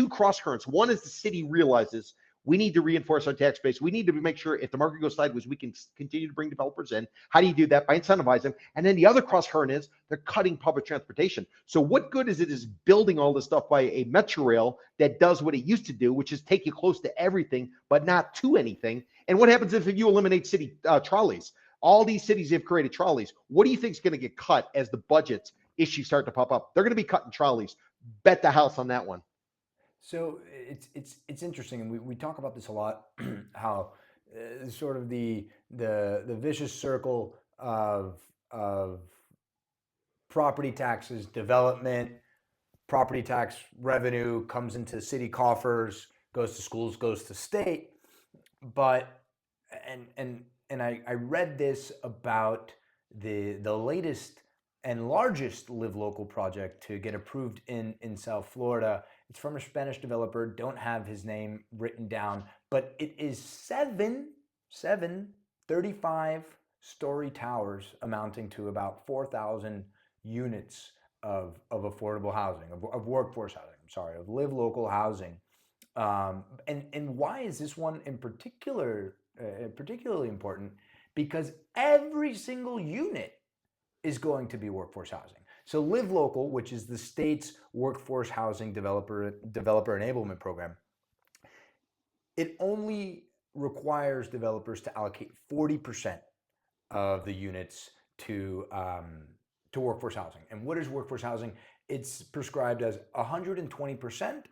cross currents. One is the city realizes we need to reinforce our tax base. We need to make sure if the market goes sideways, we can continue to bring developers in. How do you do that? By incentivizing them. And then the other cross current is they're cutting public transportation. So what good is it is building all this stuff by a Metro Rail that does what it used to do, which is take you close to everything, but not to anything? And what happens if you eliminate city trolleys? All these cities have created trolleys. What do you think is going to get cut as the budget issues start to pop up? They're going to be cutting trolleys. Bet the house on that one. So it's interesting, and we talk about this a lot. How sort of the vicious circle of property taxes, development, property tax revenue comes into city coffers, goes to schools, goes to state. But I read this about the latest and largest Live Local project to get approved in South Florida. It's from a Spanish developer. Don't have his name written down, but it is seven 35-story towers amounting to about 4,000 units of affordable housing, of workforce housing. I'm sorry, of Live Local housing. And why is this one in particular particularly important? Because every single unit is going to be workforce housing. So Live Local, which is the state's workforce housing developer enablement program, it only requires developers to allocate 40% of the units to workforce housing. And what is workforce housing? It's prescribed as 120%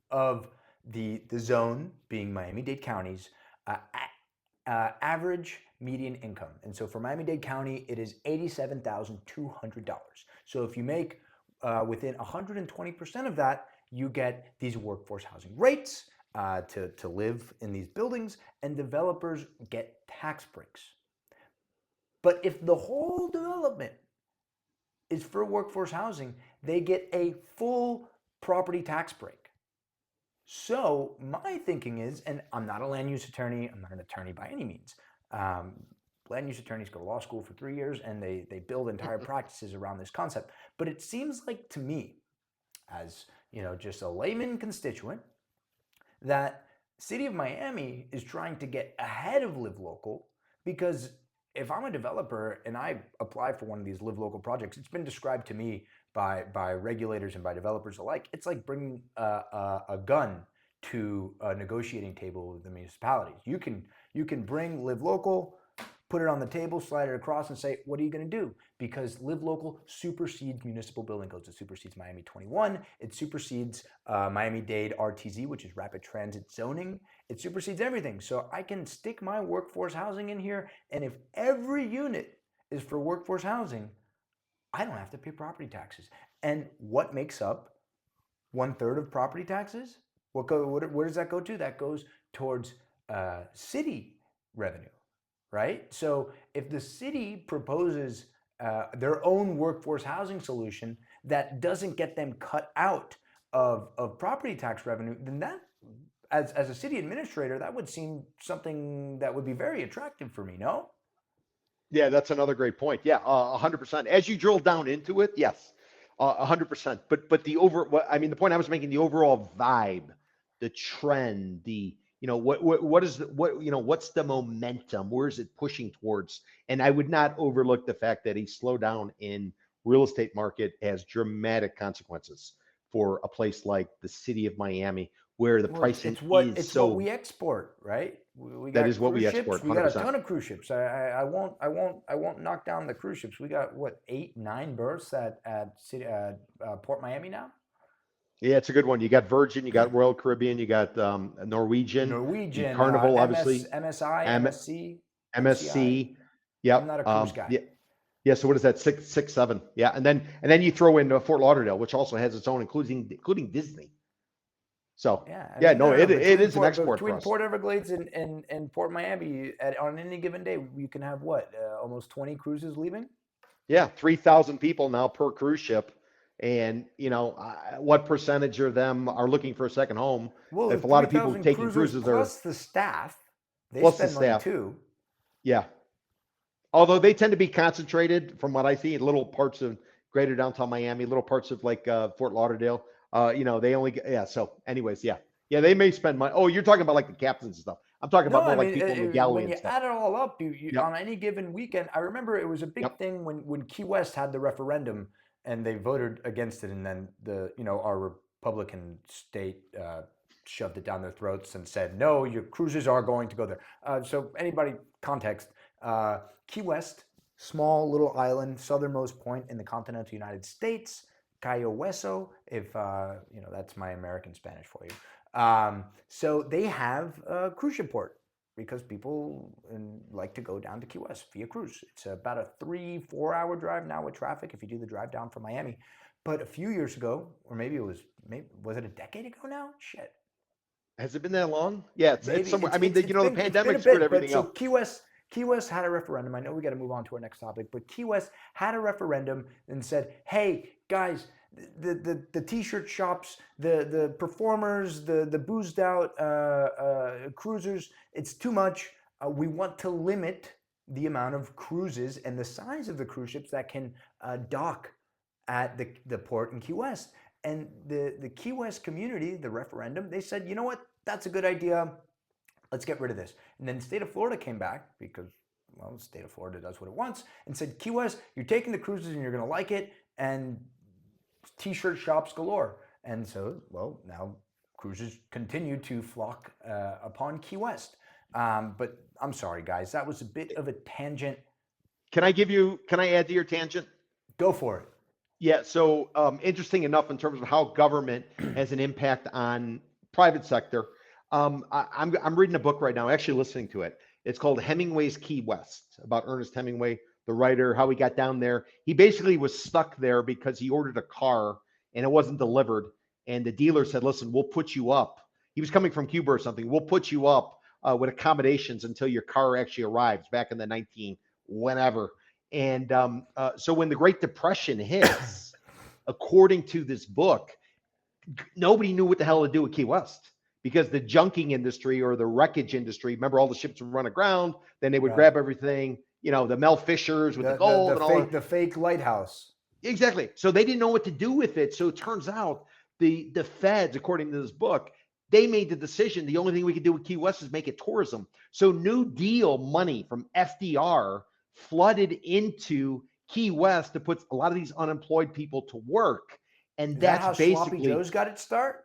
of the zone, being Miami-Dade counties, average median income. And so for Miami-Dade County, it is $87,200. So if you make within 120% of that, you get these workforce housing rates to live in these buildings, and developers get tax breaks. But if the whole development is for workforce housing, they get a full property tax break. So my thinking is, and I'm not a land use attorney, I'm not an attorney by any means. Land use attorneys go to law school for 3 years and they build entire practices around this concept. But it seems like to me, as just a layman constituent, that City of Miami is trying to get ahead of Live Local, because if I'm a developer and I apply for one of these Live Local projects, it's been described to me by regulators and by developers alike, it's like bringing a gun to a negotiating table with the municipalities. You can bring Live Local, put it on the table, slide it across, and say, what are you going to do? Because Live Local supersedes municipal building codes. It supersedes Miami 21. It supersedes Miami-Dade RTZ, which is rapid transit zoning. It supersedes everything. So I can stick my workforce housing in here, and if every unit is for workforce housing, I don't have to pay property taxes. And what makes up 1/3 of property taxes? Where does that go to? That goes towards city revenue, right? So if the city proposes their own workforce housing solution that doesn't get them cut out of property tax revenue, then that, as a city administrator, that would seem something that would be very attractive for me, no? Yeah, that's another great point. Yeah, 100%. As you drill down into it, yes, 100%. But the point I was making, the overall vibe, the trend, what is what's the momentum? Where is it pushing towards? And I would not overlook the fact that a slowdown in real estate market has dramatic consequences for a place like the city of Miami, where the Well, pricing it's is what so. we export, right? We That got is what we cruise ships. export, We got a 100%. ton of cruise ships. I won't knock down the cruise ships. We got what, 8, 9 berths at Port Miami now. Yeah, it's a good one. You got Virgin, you got Royal Caribbean, you got Norwegian, the Norwegian, Carnival, MS, obviously, MSI, M- MSC, MCI. MSC. I'm Yep. not a cruise guy. Yeah. Yeah. So what is that? Six, seven. Yeah. And then you throw in Fort Lauderdale, which also has its own, including Disney. So Yeah, I yeah, mean, no, no, it is an export for between us. Port Everglades and Port Miami, on any given day, you can have what, almost 20 cruises leaving. Yeah, 3,000 people now per cruise ship. And what percentage of them are looking for a second home? Well, the If a lot of people 3,000 taking cruisers cruises are plus the staff, they plus the spend money staff. too. Yeah. Although they tend to be concentrated, from what I see, in little parts of greater downtown Miami, little parts of like Fort Lauderdale. They only get, yeah. So, anyways, yeah, they may spend money. Oh, you're talking about like the captains and stuff. I'm talking No, about more I like mean, people in the galley when and you stuff. add it all up, Yep, on any given weekend, I remember it was a big yep. thing when Key West had the referendum and they voted against it, and then our Republican state shoved it down their throats and said, no, your cruises are going to go there. So anybody, context, Key West, small little island, southernmost point in the continental United States, Cayo Hueso, if that's my American Spanish for you. So they have a cruise ship port because people like to go down to Key West via cruise. It's about a 3-4 hour drive now with traffic if you do the drive down from Miami. But a few years ago, or maybe was it a decade ago now? Shit. Has it been that long? Yeah, it's Maybe somewhere. I mean, the it's been a pandemic screwed bit, but everything so up. Key West had a referendum. I know we got to move on to our next topic, but Key West had a referendum and said, "Hey guys, the t-shirt shops, the performers, the boozed out cruisers, it's too much. We want to limit the amount of cruises and the size of the cruise ships that can dock at the port in Key West." And the Key West community, the referendum, they said, you know what, that's a good idea. Let's get rid of this. And then the state of Florida came back because, well, the state of Florida does what it wants and said, Key West, you're taking the cruises and you're going to like it. And t-shirt shops galore. And so, well, now cruisers continue to flock upon Key West. But I'm sorry, guys, that was a bit of a tangent. Can I add to your tangent? Go for it. Yeah. So interesting enough in terms of how government has an impact on private sector. I'm reading a book right now, actually listening to it. It's called Hemingway's Key West, about Ernest Hemingway, the writer, how he got down there. He basically was stuck there because he ordered a car and it wasn't delivered. And the dealer said, listen, we'll put you up. He was coming from Cuba or something. We'll put you up with accommodations until your car actually arrives back in the 19 whenever. And so when the Great Depression hits, according to this book, nobody knew what the hell to do with Key West because the junking industry or the wreckage industry, remember all the ships would run aground, then they would grab everything, you know, the Mel Fishers with the gold and all the fake lighthouse. Exactly. So they didn't know what to do with it. So it turns out the feds, according to this book, they made the decision the only thing we could do with Key West is make it tourism. So New Deal money from FDR flooded into Key West to put a lot of these unemployed people to work. And that's how basically Sloppy Joe's got its start?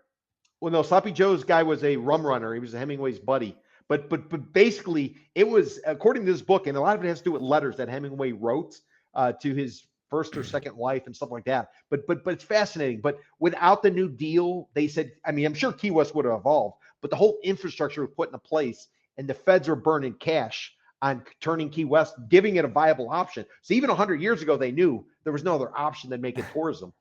Well, no, Sloppy Joe's guy was a rum runner. He was Hemingway's buddy. But basically, it was, according to this book, and a lot of it has to do with letters that Hemingway wrote to his first or second wife and stuff like that. But it's fascinating. But without the New Deal, they said, I mean, I'm sure Key West would have evolved, but the whole infrastructure was put into place, and the feds were burning cash on turning Key West, giving it a viable option. So even 100 years ago, they knew there was no other option than make it tourism.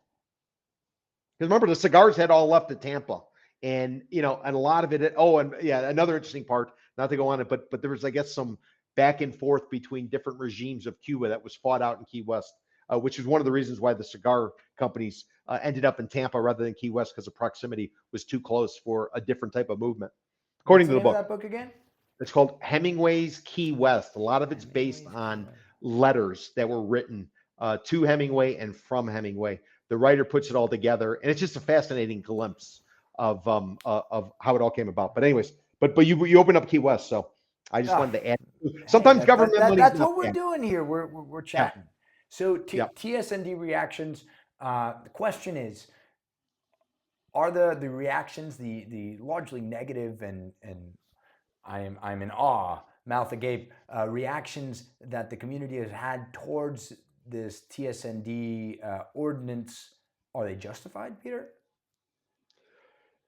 Because remember, the cigars had all left at Tampa. And, you know, and a lot of it, another interesting part, not to go on it, but there was, I guess, some back and forth between different regimes of Cuba that was fought out in Key West, which is one of the reasons why the cigar companies ended up in Tampa rather than Key West, because the proximity was too close for a different type of movement. According to the book. What's the name of that book again? It's called Hemingway's Key West. A lot of it's based on letters that were written to Hemingway and from Hemingway. The writer puts it all together, and it's just a fascinating glimpse of how it all came about. But anyways, but you open up Key West, so I just wanted to add. Sometimes government money. That's what we're doing here. We're chatting. Yeah. So TSND reactions. The question is, are the reactions the largely negative and I'm in awe, mouth agape, reactions that the community has had towards this TSND ordinance, are they justified, Peter?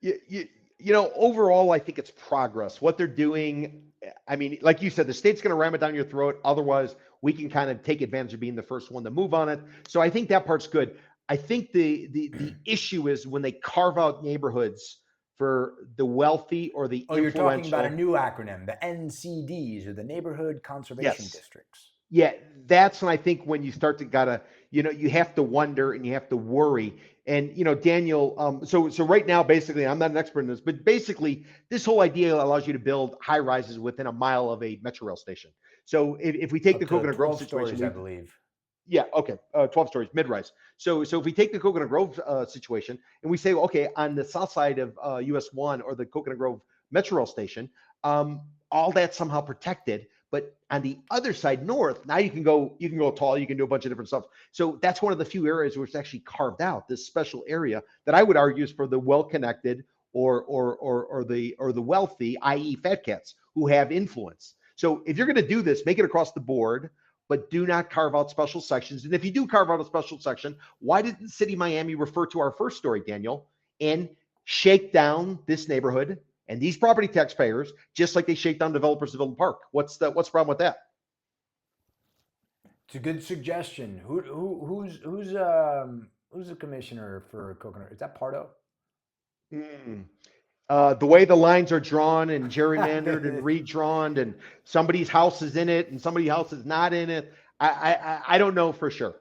You know, overall, I think it's progress. What they're doing, I mean, like you said, the state's going to ram it down your throat. Otherwise, we can kind of take advantage of being the first one to move on it. So I think that part's good. I think the issue is when they carve out neighborhoods for the wealthy or the influential. You're talking about a new acronym, the NCDs, or the Neighborhood Conservation Districts. Yeah, that's when I think when you start to you have to wonder and you have to worry. And, you know, Daniel, so right now, basically, I'm not an expert in this, but basically this whole idea allows you to build high rises within a mile of a Metro Rail station. So if we take the Coconut Grove situation, I believe. Yeah, okay, 12 stories, mid-rise. So if we take the Coconut Grove situation and we say, okay, on the south side of US 1 or the Coconut Grove Metro Rail station, all that's somehow protected. But on the other side, north, now you can go tall, you can do a bunch of different stuff. So that's one of the few areas where it's actually carved out, this special area that I would argue is for the well-connected or the wealthy, i.e. fat cats who have influence. So if you're going to do this, make it across the board, but do not carve out special sections. And if you do carve out a special section, why didn't the city of Miami refer to our first story, Daniel, and shake down this neighborhood and these property taxpayers, just like they shake down developers of Villa Park? What's the problem with that? It's a good suggestion. Who's the commissioner for Coconut? Is that Pardo? The way the lines are drawn and gerrymandered and redrawn, and somebody's house is in it and somebody's house is not in it. I don't know for sure.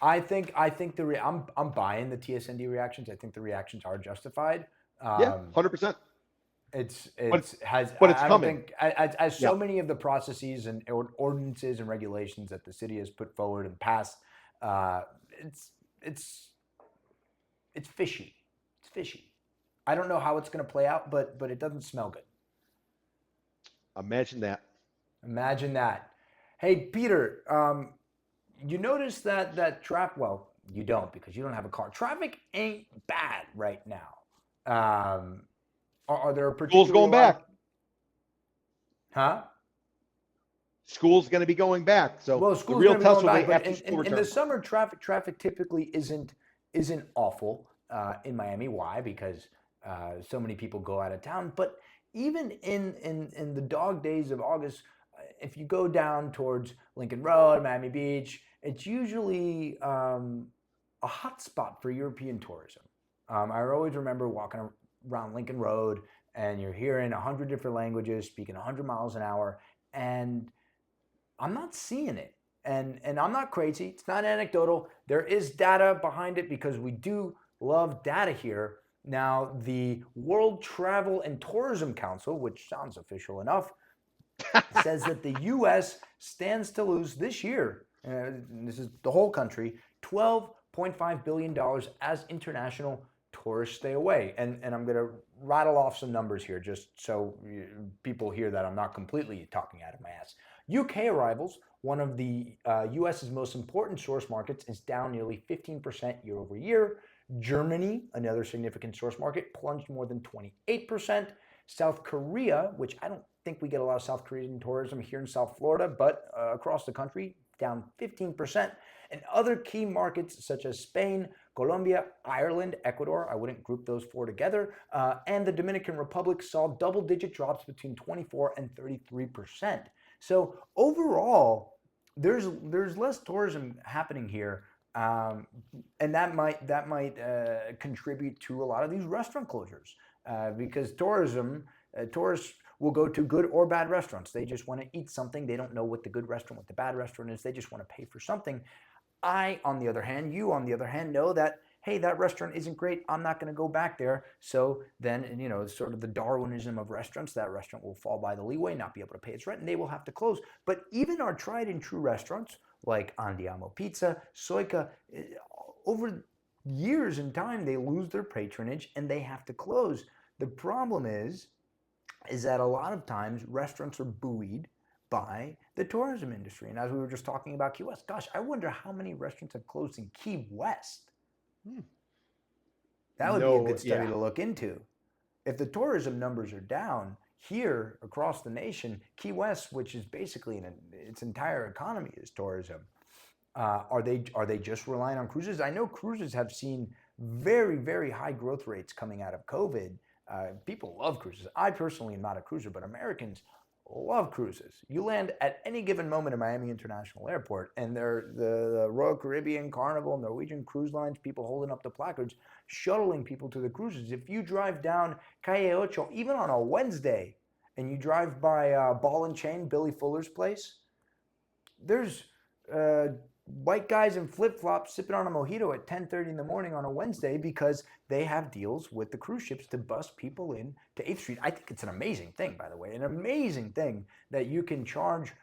I'm buying the TSND reactions. I think the reactions are justified. 100%. It's coming. As so many of the processes and ordinances and regulations that the city has put forward and passed, it's fishy. fishy. I don't know how it's going to play out, but it doesn't smell good. Imagine that. Imagine that. Hey, Peter, you notice that traffic, well, you don't because you don't have a car. Traffic ain't bad right now. Are there School's particularly a going lot of, back. huh? School's going to be going back. So Well, the school's real going to be test going will back, be but after school in the return. summer, traffic typically isn't awful in Miami. Why? Because so many people go out of town. But even in the dog days of August, if you go down towards Lincoln Road, Miami Beach, it's usually a hot spot for European tourism. I always remember walking around Lincoln Road, and you're hearing 100 different languages, speaking 100 miles an hour, and I'm not seeing it. And I'm not crazy. It's not anecdotal. There is data behind it because we do love data here. Now, the World Travel and Tourism Council, which sounds official enough, says that the U.S. stands to lose this year, this is the whole country, $12.5 billion as international tourists stay away. And I'm going to rattle off some numbers here just so people hear that I'm not completely talking out of my ass. UK arrivals, one of the US's most important source markets, is down nearly 15% year over year. Germany, another significant source market, plunged more than 28%. South Korea, which I don't think we get a lot of South Korean tourism here in South Florida, but across the country, down 15%. And other key markets such as Spain, Colombia, Ireland, Ecuador, I wouldn't group those four together, and the Dominican Republic saw double-digit drops between 24 and 33%. So overall, there's less tourism happening here, and that might contribute to a lot of these restaurant closures because tourists will go to good or bad restaurants. They just want to eat something. They don't know what the good restaurant, what the bad restaurant is. They just want to pay for something. I, on the other hand, you, on the other hand, know that, hey, that restaurant isn't great. I'm not going to go back there. So then, sort of the Darwinism of restaurants, that restaurant will fall by the leeway, not be able to pay its rent, and they will have to close. But even our tried and true restaurants like Andiamo Pizza, Soika, over years in time, they lose their patronage and they have to close. The problem is that a lot of times restaurants are buoyed by the tourism industry. And as we were just talking about Key West, gosh, I wonder how many restaurants have closed in Key West. That would be a good study to look into. If the tourism numbers are down here across the nation, Key West, which is basically its entire economy is tourism, are they just relying on cruises? I know cruises have seen very, very high growth rates coming out of COVID. People love cruises. I personally am not a cruiser, but Americans love cruises. You land at any given moment at Miami International Airport, and the Royal Caribbean, Carnival, Norwegian Cruise Lines, people holding up the placards, shuttling people to the cruises. If you drive down Calle Ocho, even on a Wednesday, and you drive by Ball and Chain, Billy Fuller's place, there's white guys in flip-flops sipping on a mojito at 10:30 in the morning on a Wednesday because they have deals with the cruise ships to bus people in to 8th Street. I think it's an amazing thing, by the way, an amazing thing that you can charge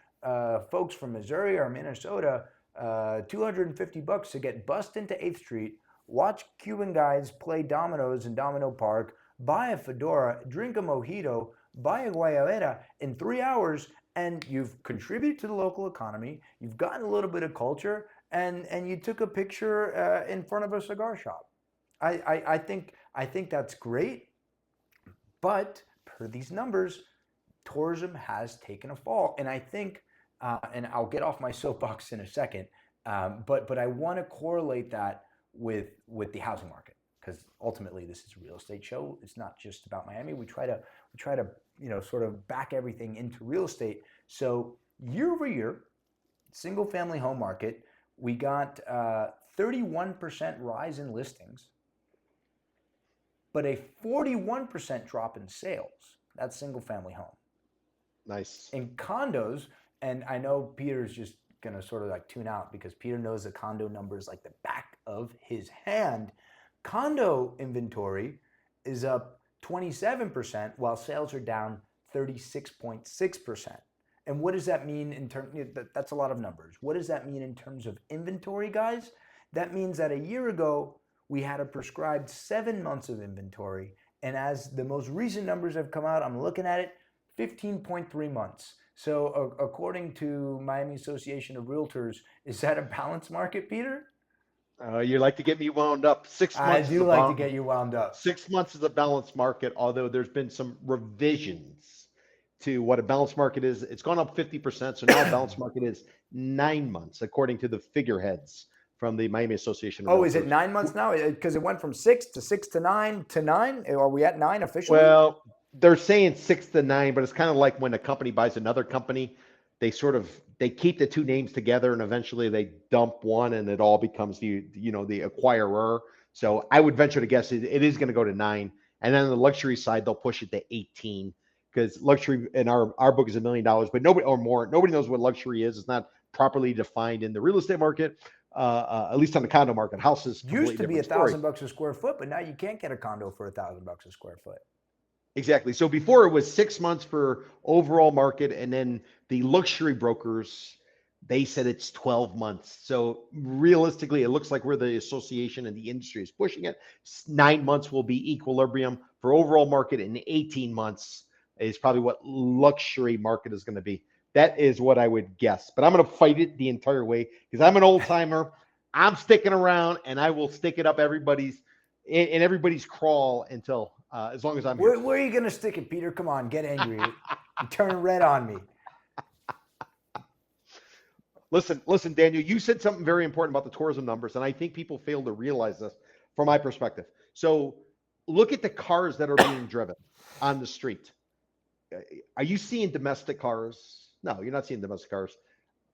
folks from Missouri or Minnesota $250 to get bussed into 8th Street, watch Cuban guys play dominoes in Domino Park, buy a fedora, drink a mojito, buy a guayabera in 3 hours, and you've contributed to the local economy, you've gotten a little bit of culture, and you took a picture in front of a cigar shop. I think that's great, but per these numbers, tourism has taken a fall, and I think, and I'll get off my soapbox in a second, but I want to correlate that with the housing market because ultimately this is a real estate show. It's not just about Miami. We try to sort of back everything into real estate. So year over year, single family home market, we got 31% rise in listings, but a 41% drop in sales. That's single family home. Nice. In condos, and I know Peter's just gonna sort of like tune out because Peter knows the condo numbers like the back of his hand. Condo inventory is up 27% while sales are down 36.6%. And what does that mean in terms, that's a lot of numbers. What does that mean in terms of inventory, guys? That means that a year ago, we had a prescribed 7 months of inventory. And as the most recent numbers have come out, I'm looking at it, 15.3 months. So according to Miami Association of Realtors, is that a balanced market, Peter? You like to get me wound up. Six I months is do like to get you wound up. 6 months is a balanced market, although there's been some revisions to what a balanced market is. It's gone up 50%. So now a balanced market is 9 months, according to the figureheads from the Miami Association of Oh, is it Realtors. 9 months now? Because it went from 6 to 9. Are we at 9 officially? Well, they're saying 6 to 9, but it's kind of like when a company buys another company, they keep the two names together and eventually they dump one and it all becomes the acquirer. So I would venture to guess it is going to go to 9. And then on the luxury side, they'll push it to 18 because luxury in our book is $1 million, but nobody knows what luxury is. It's not properly defined in the real estate market, at least on the condo market. Houses Used to be different story. $1,000 a square foot, but now you can't get a condo for $1,000 a square foot. Exactly. So before it was 6 months for overall market, and then the luxury brokers, they said it's 12 months. So realistically, it looks like where the association and the industry is pushing it. 9 months will be equilibrium for overall market, and 18 months is probably what luxury market is going to be. That is what I would guess. But I'm going to fight it the entire way because I'm an old timer. I'm sticking around, and I will stick it up everybody's crawl until as long as I'm here. Where are you going to stick it, Peter? Come on, get angry. You're turning red on me. Listen, Daniel, you said something very important about the tourism numbers, and I think people fail to realize this from my perspective. So look at the cars that are being driven on the street. Are you seeing domestic cars? No, you're not seeing domestic cars.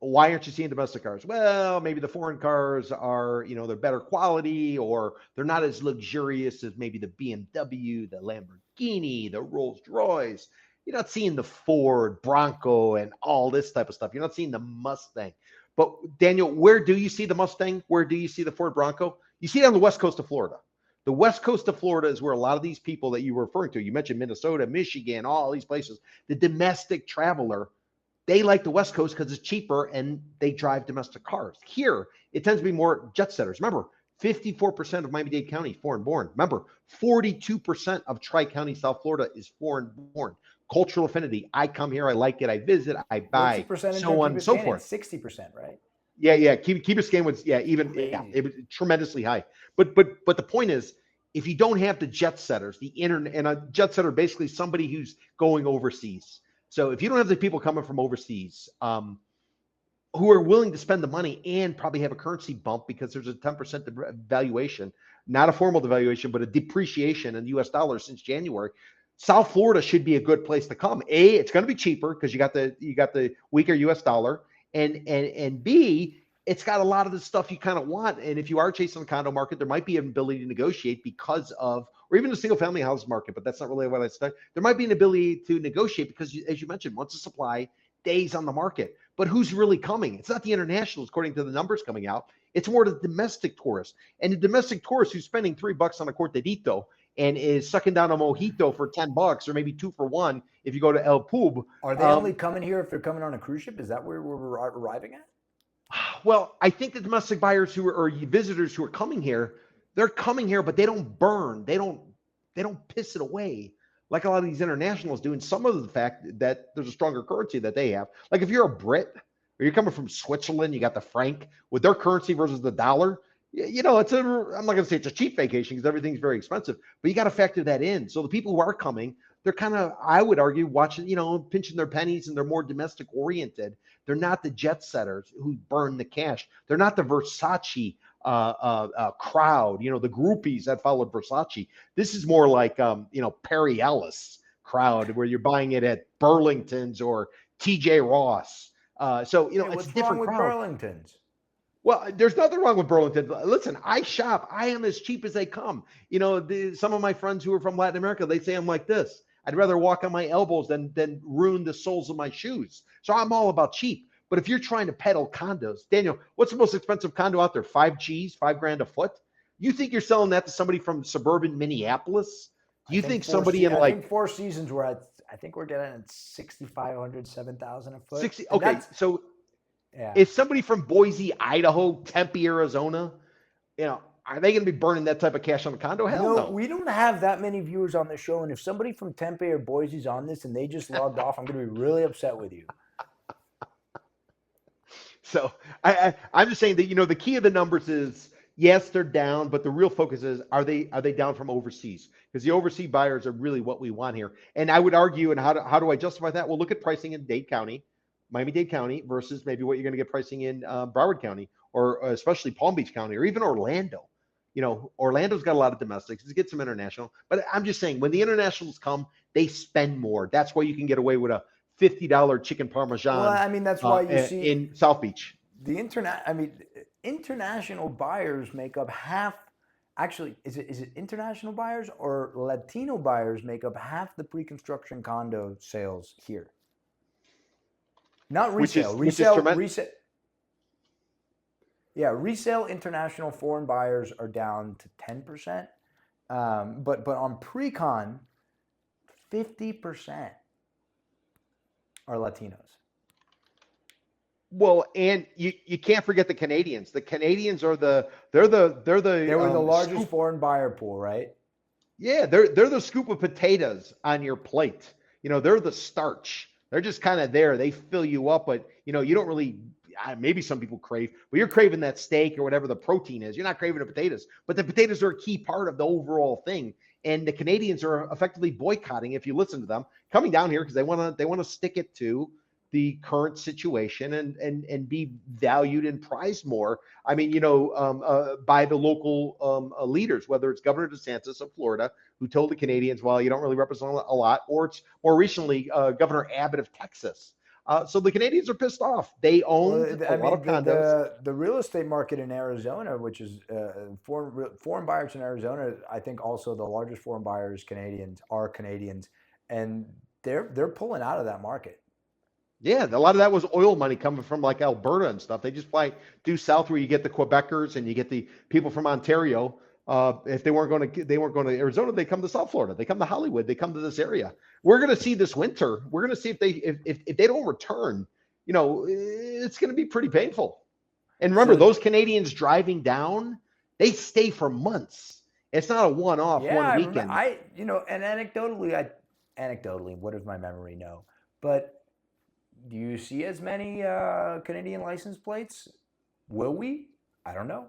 Why aren't you seeing domestic cars? Well, maybe the foreign cars are, they're better quality, or they're not as luxurious as maybe the BMW, the Lamborghini, the Rolls Royce. You're not seeing the Ford Bronco and all this type of stuff. You're not seeing the Mustang. But Daniel, where do you see the Mustang? Where do you see the Ford Bronco? You see it on the west coast of Florida. The west coast of Florida is where a lot of these people that you were referring to, you mentioned Minnesota, Michigan, all these places, the domestic traveler, they like the West Coast because it's cheaper and they drive domestic cars. Here, it tends to be more jet setters. Remember, 54% of Miami-Dade County foreign born. Remember, 42% of Tri-County South Florida is foreign born. Cultural affinity. I come here, I like it, I visit, I buy, so on and so forth. 60%, right? Yeah. Key Biscayne was it was tremendously high. But the point is, if you don't have the jet setters, the internet, and a jet setter basically somebody who's going overseas. So if you don't have the people coming from overseas who are willing to spend the money and probably have a currency bump because there's a 10% devaluation, not a formal devaluation, but a depreciation in the US dollar since January, South Florida should be a good place to come. A, it's going to be cheaper because you got the weaker US dollar, and B, it's got a lot of the stuff you kind of want. And if you are chasing the condo market, there might be an ability to negotiate because of, or even the single family house market, but that's not really what I said. There might be an ability to negotiate because, as you mentioned, once the supply, days on the market. But who's really coming? It's not the internationals, according to the numbers coming out. It's more the domestic tourist. And the domestic tourist who's spending $3 on a cortadito and is sucking down a mojito for $10 or maybe 2 for 1 if you go to El Pub. Are they only coming here if they're coming on a cruise ship? Is that where we're arriving at? Well, I think the domestic buyers or visitors who are coming here, they're coming here, but they don't burn. They don't piss it away like a lot of these internationals do. And some of the fact that there's a stronger currency that they have. Like if you're a Brit or you're coming from Switzerland, you got the franc with their currency versus the dollar. I'm not going to say it's a cheap vacation because everything's very expensive, but you got to factor that in. So the people who are coming, they're kind of, I would argue, watching, pinching their pennies, and they're more domestic oriented. They're not the jet setters who burn the cash. They're not the Versace crowd, the groupies that followed Versace. This is more like, Perry Ellis crowd where you're buying it at Burlington's or TJ Ross. It's a different crowd. Burlington's? Well, there's nothing wrong with Burlington. Listen, I shop. I am as cheap as they come. Some of my friends who are from Latin America, they say I'm like this. I'd rather walk on my elbows than ruin the soles of my shoes. So I'm all about cheap. But if you're trying to peddle condos, Daniel, what's the most expensive condo out there? $5,000 a foot? You think you're selling that to somebody from suburban Minneapolis? Do you think somebody in I think Four Seasons I think we're getting at $6,500, $7,000 a foot. 60? Okay, so. Yeah. If somebody from Boise, Idaho, Tempe, Arizona, Are they going to be burning that type of cash on a condo? Hell No, no. we don't have that many viewers on the show, and if somebody from Tempe or Boise's on this and they just logged off, I'm going to be really upset with you. So I'm just saying that, the key of the numbers is, yes, they're down, but the real focus is, are they down from overseas? Because the overseas buyers are really what we want here. And I would argue, and how do I justify that? Well, look at pricing in Dade County, Miami-Dade County versus maybe what you're going to get pricing in Broward County, or especially Palm Beach County, or even Orlando. Orlando's got a lot of domestics. Let's get some international. But I'm just saying, when the internationals come, they spend more. That's why you can get away with a $50 chicken parmesan. Well, I mean, that's why you see in South Beach. The international buyers make up half. Actually, is it international buyers or Latino buyers make up half the pre-construction condo sales here? Not resale. Resale. Yeah, resale international foreign buyers are down to 10%. But on pre-con, 50% are Latinos. Well, and you can't forget the Canadians. The Canadians are they were the largest foreign buyer pool, right? Yeah, they're the scoop of potatoes on your plate. They're the starch. They're just kind of there. They fill you up, but you don't really. Maybe some people crave, but you're craving that steak or whatever the protein is. You're not craving the potatoes, but the potatoes are a key part of the overall thing. And the Canadians are effectively boycotting, if you listen to them, coming down here because they want to stick it to the current situation and be valued and prized more. I mean, by the local leaders, whether it's Governor DeSantis of Florida, who told the Canadians, well, you don't really represent a lot, or it's more recently Governor Abbott of Texas. So the Canadians are pissed off. They own a lot of condos. The real estate market in Arizona, which is foreign buyers in Arizona, I think also the largest foreign buyers are Canadians, and they're pulling out of that market. Yeah, a lot of that was oil money coming from like Alberta and stuff. They just fly due south where you get the Quebecers and you get the people from Ontario. If they weren't going to Arizona, they come to South Florida. They come to Hollywood. They come to this area. We're going to see this winter. We're going to see if they don't return. It's going to be pretty painful. And remember, those Canadians driving down, they stay for months. It's not a one-off, one weekend. And anecdotally, what does my memory know? But do you see as many Canadian license plates? Will we? I don't know.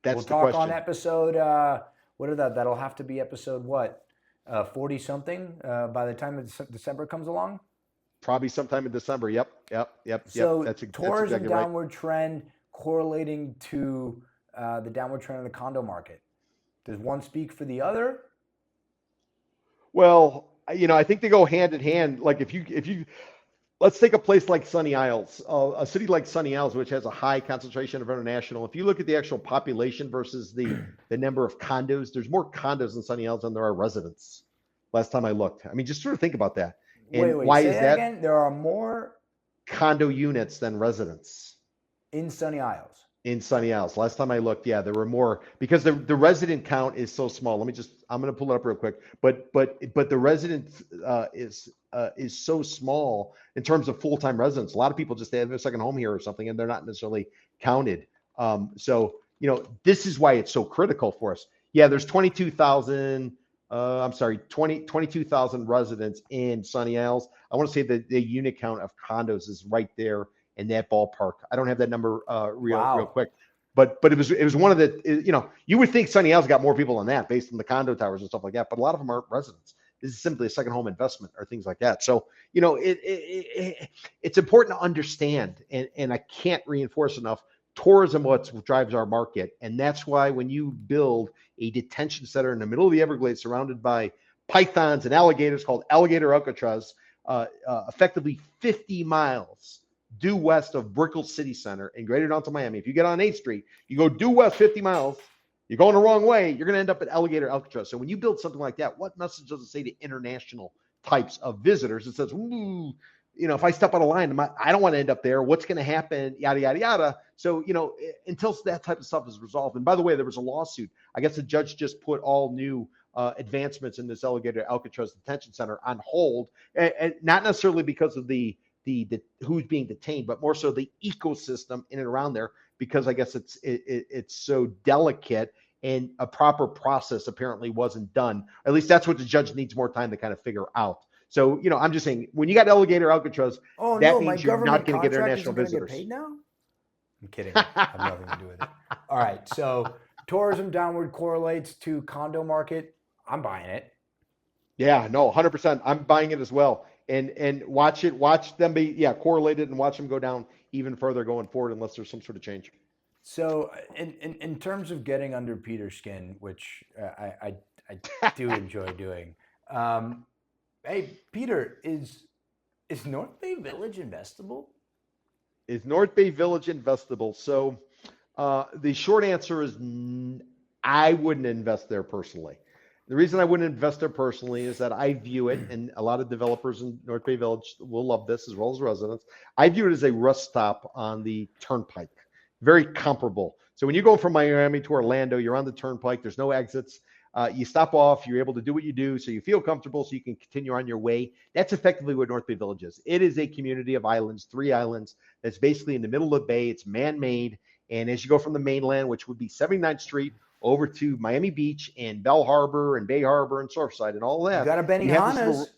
We'll talk on episode, that'll have to be episode 40 something by the time December comes along? Probably sometime in December. Yep. So that's tourism exactly downward right. trend correlating to the downward trend in the condo market. Does one speak for the other? Well, I think they go hand in hand. Like if you let's take a place like Sunny Isles, a city like Sunny Isles, which has a high concentration of international. If you look at the actual population versus the number of condos, there's more condos in Sunny Isles than there are residents. Last time I looked. I mean, just sort of think about that. And wait, why say is that that? Again? There are more condo units than residents in Sunny Isles. In Sunny Isles. Last time I looked, yeah, there were more because the resident count is so small. I'm going to pull it up real quick. But the resident is so small in terms of full-time residents. A lot of people just have a second home here or something, and they're not necessarily counted. So this is why it's so critical for us. Yeah, there's 22,000 residents in Sunny Isles. I want to say that the unit count of condos is right there in that ballpark. I don't have that number real quick, but it was one of the, you would think Sunny Isles got more people than that based on the condo towers and stuff like that, but a lot of them aren't residents. This is simply a second home investment or things like that. So, it's important to understand, and I can't reinforce enough, tourism what drives our market. And that's why when you build a detention center in the middle of the Everglades surrounded by pythons and alligators called Alligator Alcatraz, effectively 50 miles due west of Brickell City Center in Greater Downtown Miami. If you get on 8th Street, you go due west 50 miles, you're going the wrong way, you're going to end up at Alligator Alcatraz. So when you build something like that, what message does it say to international types of visitors? It says, ooh, if I step out of line, I don't want to end up there. What's going to happen? Yada, yada, yada. So, until that type of stuff is resolved. And by the way, there was a lawsuit. I guess the judge just put all new advancements in this Alligator Alcatraz Detention Center on hold, and not necessarily because of the who's being detained, but more so the ecosystem in and around there, because I guess it's so delicate and a proper process apparently wasn't done. At least that's what the judge needs more time to kind of figure out. So, I'm just saying, when you got Alligator Alcatraz, Oh that no, my means you're government not going to get contract international isn't going to get visitors. paid now. I'm kidding. I have nothing to do with it. All right, so tourism downward correlates to condo market. I'm buying it. Yeah, no, 100%. I'm buying it as well. And watch them be correlated, and watch them go down even further going forward unless there's some sort of change. So, in terms of getting under Peter's skin, which I do enjoy doing, hey Peter, is North Bay Village investable? Is North Bay Village investable? So the short answer is I wouldn't invest there personally. The reason I wouldn't invest there personally is that I view it, and a lot of developers in North Bay Village will love this as well as residents. I view it as a rest stop on the turnpike, very comparable. So when you go from Miami to Orlando, you're on the turnpike. There's no exits. You stop off. You're able to do what you do, so you feel comfortable, so you can continue on your way. That's effectively what North Bay Village is. It is a community of islands, 3 islands. That's basically in the middle of the bay. It's man-made, and as you go from the mainland, which would be 79th Street, over to Miami Beach and Bell Harbor and Bay Harbor and Surfside and all You that. got a Benihana's.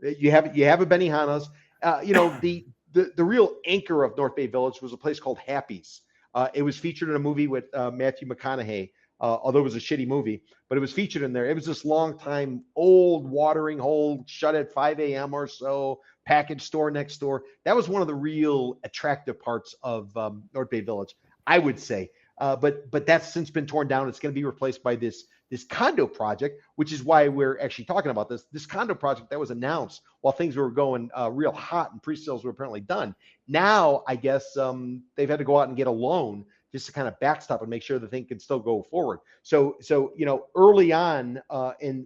You have a Benihana's. The real anchor of North Bay Village was a place called Happy's. It was featured in a movie with Matthew McConaughey, although it was a shitty movie, but it was featured in there. It was this long time old watering hole, shut at 5 a.m. or so, package store next door. That was one of the real attractive parts of North Bay Village, I would say. But that's since been torn down. It's going to be replaced by this condo project, which is why we're actually talking about this condo project that was announced while things were going real hot and pre-sales were apparently done. Now, I guess they've had to go out and get a loan just to kind of backstop and make sure the thing can still go forward. So early on,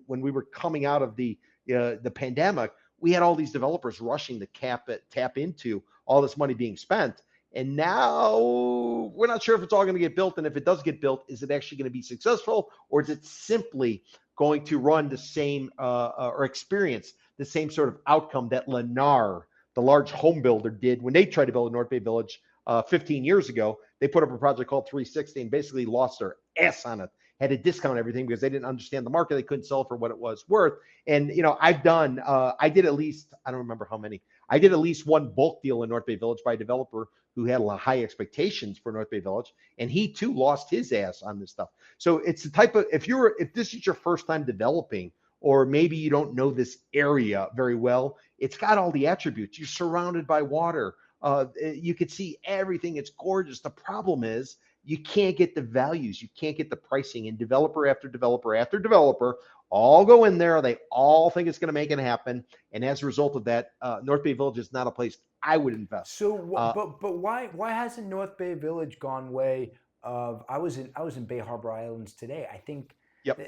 when we were coming out of the pandemic, we had all these developers rushing to tap into all this money being spent. And now we're not sure if it's all going to get built. And if it does get built, is it actually going to be successful, or is it simply going to run the same or experience the same sort of outcome that Lennar, the large home builder, did when they tried to build a North Bay Village 15 years ago? They put up a project called 360 and basically lost their ass on it. Had to discount everything because they didn't understand the market. They couldn't sell for what it was worth. And, I did at least, I don't remember how many. I did at least one bulk deal in North Bay Village by a developer who had a lot of high expectations for North Bay Village, and he too lost his ass on this stuff. So it's the type of, if this is your first time developing, or maybe you don't know this area very well, it's got all the attributes. You're surrounded by water. You could see everything. It's gorgeous. The problem is you can't get the values. You can't get the pricing, and developer after developer after developer all go in there. They all think it's going to make it happen. And as a result of that, North Bay Village is not a place I would invest. So, but why hasn't North Bay Village gone way of? I was in Bay Harbor Islands today. I think Yep.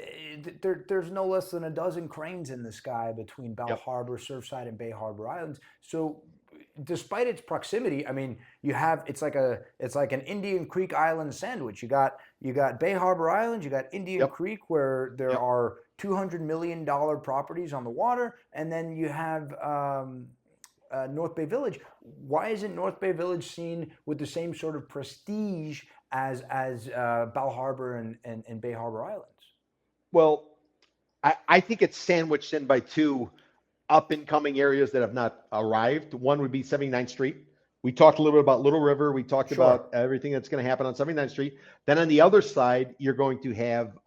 there's no less than a dozen cranes in the sky between Bell Yep. Harbor, Surfside, and Bay Harbor Islands. So, despite its proximity, I mean, it's like an Indian Creek Island sandwich. You got Bay Harbor Island, you got Indian Yep. Creek, where there Yep. are $200 million properties on the water, and then you have North Bay Village. Why isn't North Bay Village seen with the same sort of prestige as Bal Harbor and Bay Harbor Islands? Well, I think it's sandwiched in by two up and coming areas that have not arrived. One would be 79th Street. We talked a little bit about Little River. We talked Sure. about everything that's going to happen on 79th Street. Then on the other side, you're going to have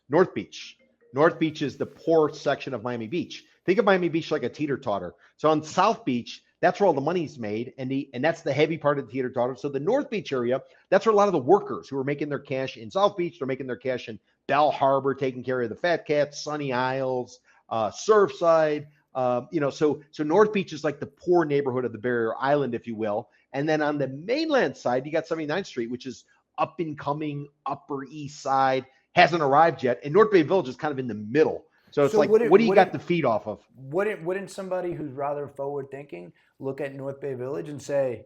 North Beach. North Beach is the poor section of Miami Beach. Think of Miami Beach like a teeter-totter. So on South Beach, that's where all the money's made, and that's the heavy part of the teeter-totter. So the North Beach area, that's where a lot of the workers who are making their cash in South Beach, they're making their cash in Bell Harbor, taking care of the Fat Cats, Sunny Isles, Surfside. So North Beach is like the poor neighborhood of the Barrier Island, if you will. And then on the mainland side, you got 79th Street, which is up and coming, Upper East Side, hasn't arrived yet. And North Bay Village is kind of in the middle. So it's what do you got to feed off of? Wouldn't somebody who's rather forward thinking look at North Bay Village and say,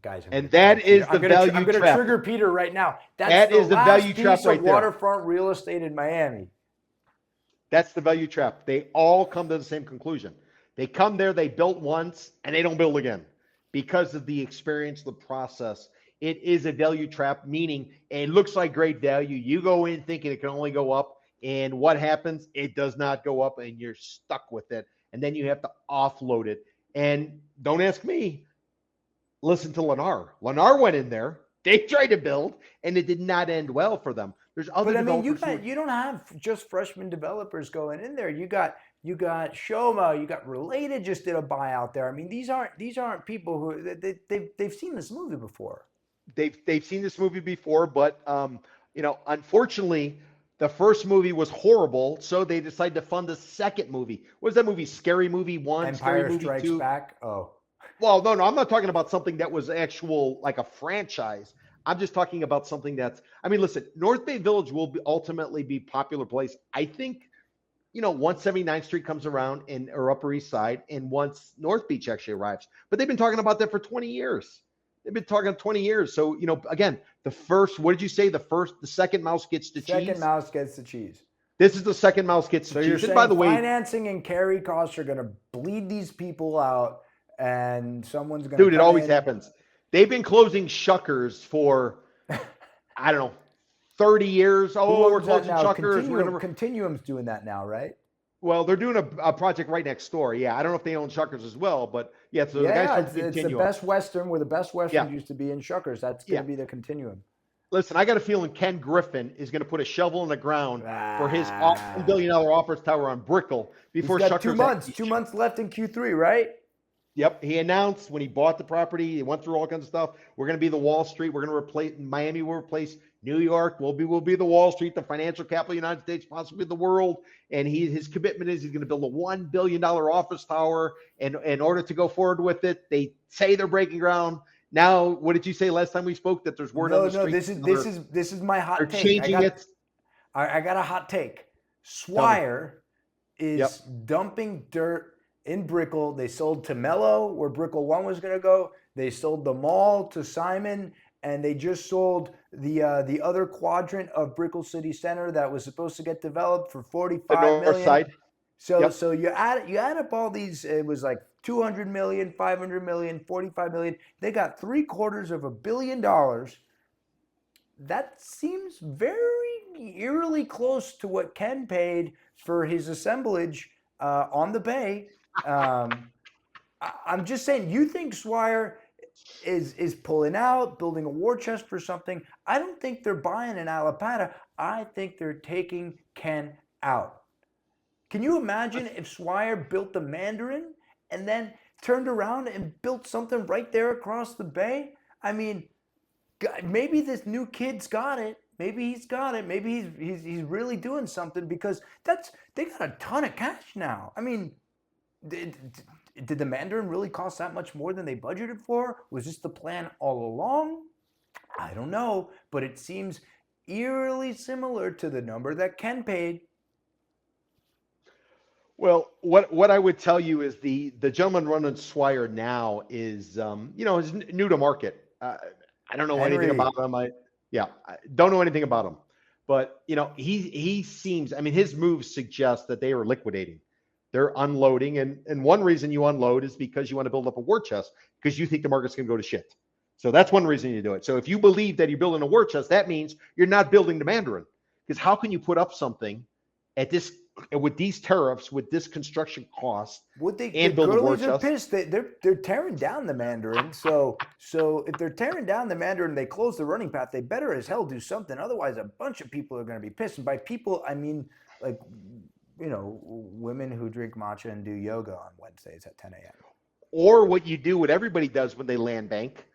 guys, I'm going to trigger Peter right now. That is the value trap right there. Waterfront real estate in Miami. That's the value trap. They all come to the same conclusion. They come there, they built once, and they don't build again because of the experience, the process. it is a value trap, meaning it looks like great value. You go in thinking it can only go up, and what happens? It does not go up, and you're stuck with it. And then you have to offload it. And don't ask me, listen to Lennar. Lennar went in there. They tried to build, and it did not end well for them. There's other But I mean, developers you don't have just freshman developers going in there. You got Shoma, you got Related just did a buyout there. I mean, these aren't people who they've seen this movie before. they've seen this movie before, but unfortunately, the first movie was horrible, so they decided to fund the second movie. What was that movie? Scary Movie 1, Scary Empire Movie Strikes 2. Back. Oh, Well, no, I'm not talking about something that was actual like a franchise. I'm just talking about something that's. I mean, listen, North Bay Village will ultimately be a popular place. I think, once 79th Street comes around or Upper East Side, and once North Beach actually arrives. But they've been talking about that for 20 years. They've been talking 20 years. So, again, the first, what did you say? The second mouse gets the cheese. Second mouse gets the cheese. This is the second mouse gets the cheese. So you're And saying by the way, financing and carry costs are going to bleed these people out, and someone's going to. dude, it always happens. They've been closing shuckers for, I don't know, 30 years. Oh, we're closing shuckers. Continuum's doing that now, right? Well, they're doing a project right next door. Yeah, I don't know if they own Shuckers as well, but yeah. So yeah, it's the Best Western, where the Best Western Yeah. used to be in Shuckers. That's going to be the Continuum. Listen, I got a feeling Ken Griffin is going to put a shovel in the ground for his $1 billion office tower on Brickell before He's got Shuckers. 2 months left in Q3, right? Yep. He announced when he bought the property, he went through all kinds of stuff. We're going to be the Wall Street. We're going to replace Miami. Will replace New York. We'll be the Wall Street, the financial capital of the United States, possibly the world. And his commitment is he's going to build a $1 billion office tower. And in order to go forward with it, they say they're breaking ground. Now, what did you say last time we spoke? That there's word on the street. No, this is my hot take. They're changing it. I got a hot take. Swire is dumping dirt in Brickell. They sold to Mello, where Brickell 1 was going to go. They sold the mall to Simon, and they just sold the other quadrant of Brickell City Center that was supposed to get developed for $45 million. Side. So you add up all these. It was like 200 million, 500 million, 45 million. They got $750 million. That seems very eerily close to what Ken paid for his assemblage on the Bay. I'm just saying, you think Swire is pulling out, building a war chest for something. I don't think they're buying an Allapattah. I think they're taking Ken out. Can you imagine if Swire built the Mandarin and then turned around and built something right there across the Bay? I mean, maybe this new kid's got it. Maybe he's got it. Maybe he's really doing something, because they got a ton of cash now. I mean, did the Mandarin really cost that much more than they budgeted for? Was this the plan all along? I don't know, but it seems eerily similar to the number that Ken paid. Well, what I would tell you is the gentleman running Swire now is is new to market. I don't know anything about him. I don't know anything about him, but he seems. I mean, his moves suggest that they are liquidating. They're unloading, and one reason you unload is because you want to build up a war chest because you think the market's going to go to shit. So that's one reason you do it. So if you believe that you're building a war chest, that means you're not building the Mandarin, because how can you put up something at this with these tariffs, with this construction cost, and build a war chest? Pissed. They're tearing down the Mandarin. So if they're tearing down the Mandarin, they close the running path. They better as hell do something. Otherwise, a bunch of people are going to be pissed. And by people, I mean like women who drink matcha and do yoga on Wednesdays at 10 a.m. Or what you do, what everybody does when they land bank,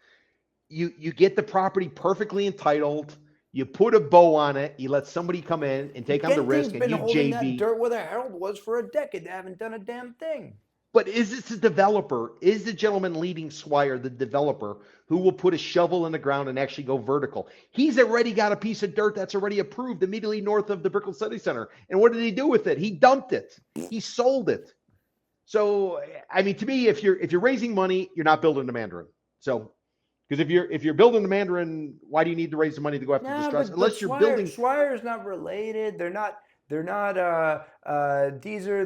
you get the property perfectly entitled. You put a bow on it. You let somebody come in and take on the risk, and you JV. That dirt where the Herald was for a decade. They haven't done a damn thing. But is this a developer? Is the gentleman leading Swire the developer who will put a shovel in the ground and actually go vertical? He's already got a piece of dirt that's already approved immediately north of the Brickell City Center. And what did he do with it? He dumped it. He sold it. So, I mean, to me, if you're raising money, you're not building the Mandarin. So, because if you're building the Mandarin, why do you need to raise the money to go after distress? Unless you're building. Swire is not related. They're not Deezer.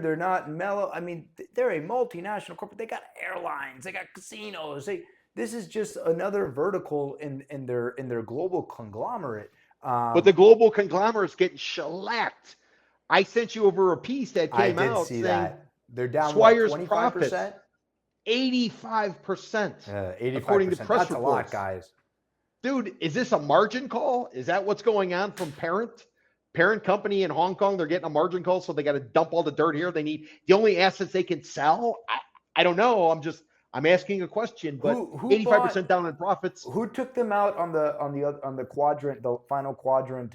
They're not Mello. I mean, they're a multinational corporate. They got airlines. They got casinos. This is just another vertical in their global conglomerate. But the global conglomerate's getting shellacked. I sent you over a piece that I came did out see saying that. They're down what, Swire's profits 25%? 85%, according to 85%. press That's a lot, reports. guys. Dude, is this a margin call? Is that what's going on from parent company in Hong Kong? They're getting a margin call, so they got to dump all the dirt here. They need the only assets they can sell. I don't know. I'm asking a question, but Who 85% down in profits. who took them out on the quadrant, the final quadrant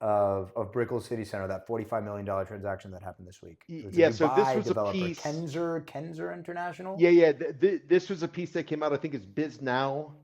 of Brickell City Center, that $45 million transaction that happened this week? It was a Yeah, so this Dubai was a developer, piece. Kenzer International. Yeah. This was a piece that came out. I think it's Biz Now.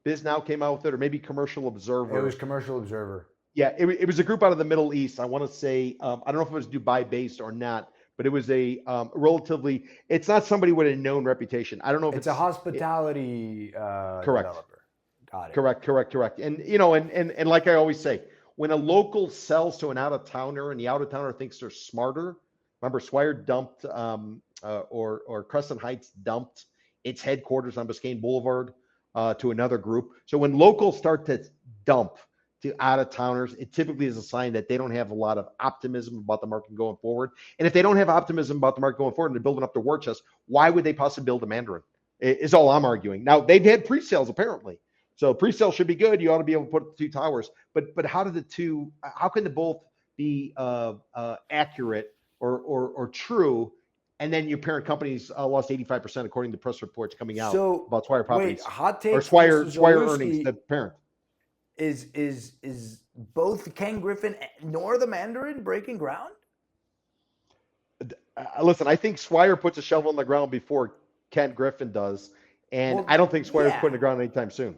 Biz Now came out with it, or maybe Commercial Observer. It was Commercial Observer. Yeah, it was a group out of the Middle East. I want to say, I don't know if it was Dubai based or not, but it was a relatively, it's not somebody with a known reputation. I don't know if It's a hospitality correct. developer. Got it. Correct. And, and like I always say, when a local sells to an out-of-towner and the out-of-towner thinks they're smarter, remember Swire dumped, or Crescent Heights dumped its headquarters on Biscayne Boulevard to another group. So when locals start to dump to out-of-towners, it typically is a sign that they don't have a lot of optimism about the market going forward. And if they don't have optimism about the market going forward and they're building up their war chest, why would they possibly build a Mandarin? Is all I'm arguing. Now, they've had pre-sales apparently. So pre-sale should be good. You ought to be able to put the two towers. But how can they both be accurate or true? And then your parent company's lost 85% according to press reports coming out about Swire Properties. Wait, hot take or from Swire Mr. earnings, Zalewski. the parent. Is both Ken Griffin nor the Mandarin breaking ground? Listen, I think Swire puts a shovel in the ground before Ken Griffin does. And I don't think Swire's putting the ground anytime soon.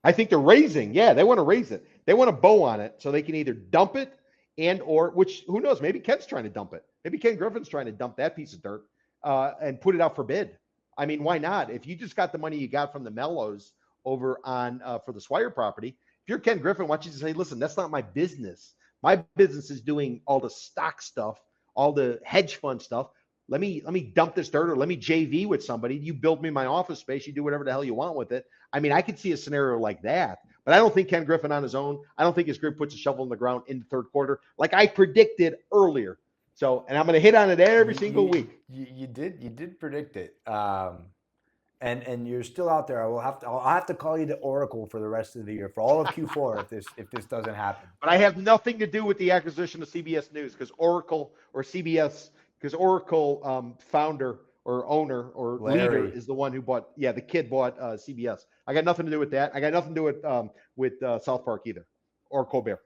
I think they're raising. Yeah, they want to raise it. They want a bow on it so they can either dump it which who knows, maybe Ken's trying to dump it. Maybe Ken Griffin's trying to dump that piece of dirt and put it out for bid. I mean, why not? If you just got the money you got from the Mellows over on for the Swire property, if you're Ken Griffin, why don't you just say, listen, that's not my business. My business is doing all the stock stuff, all the hedge fund stuff. Let me dump this dirt, or let me JV with somebody. You build me my office space. You do whatever the hell you want with it. I mean, I could see a scenario like that, but I don't think Ken Griffin on his own. I don't think his group puts a shovel in the ground in the third quarter, like I predicted earlier. So, and I'm going to hit on it every single week. You did predict it, and you're still out there. I'll have to call you the Oracle for the rest of the year, for all of Q4 if this doesn't happen. But I have nothing to do with the acquisition of CBS News because Oracle or CBS. Because Oracle founder or owner or Larry. leader is the one who bought. Yeah, the kid bought CBS. I got nothing to do with that. I got nothing to do with South Park either, or Colbert.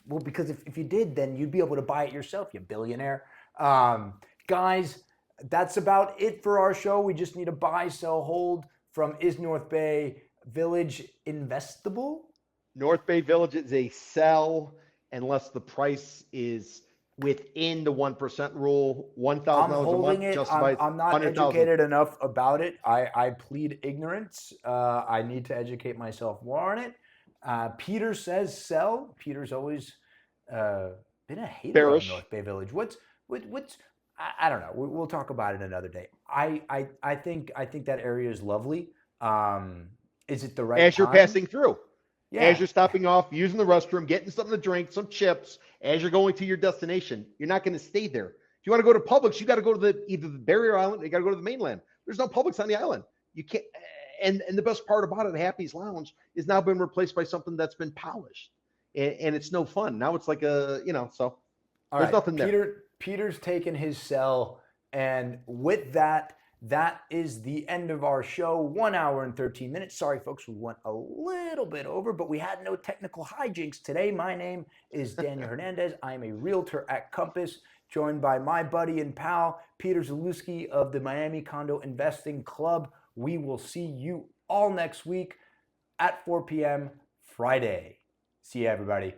Well, because if you did, then you'd be able to buy it yourself, you billionaire. Guys, that's about it for our show. We just need a buy, sell, hold from Is North Bay Village Investable? North Bay Village is a sell unless the price is within the 1% rule. $1,000 a month justifies. I'm not educated enough about it. I plead ignorance. I need to educate myself more on it. Peter says sell. Peter's always been a hater bearish of North Bay Village. What's I don't know. We'll talk about it another day. I think that area is lovely. Is it the right as you're time? passing through? Yeah. As you're stopping off, using the restroom, getting something to drink, some chips, as you're going to your destination, you're not going to stay there. If you want to go to Publix, you got to go to either the barrier island, or you got to go to the mainland. There's no Publix on the island. You can't. And the best part about it, Happy's Lounge, is now been replaced by something that's been polished, and it's no fun. Now it's like so. All there's right. nothing there. Peter's taken his sell, and with that is the end of our show. 1 hour and 13 minutes. Sorry, folks, we went a little bit over, but we had no technical hijinks today. My name is Daniel Hernandez. I am a realtor at Compass, joined by my buddy and pal, Peter Zalewski of the Miami Condo Investing Club. We will see you all next week at 4 p.m. Friday. See you, everybody.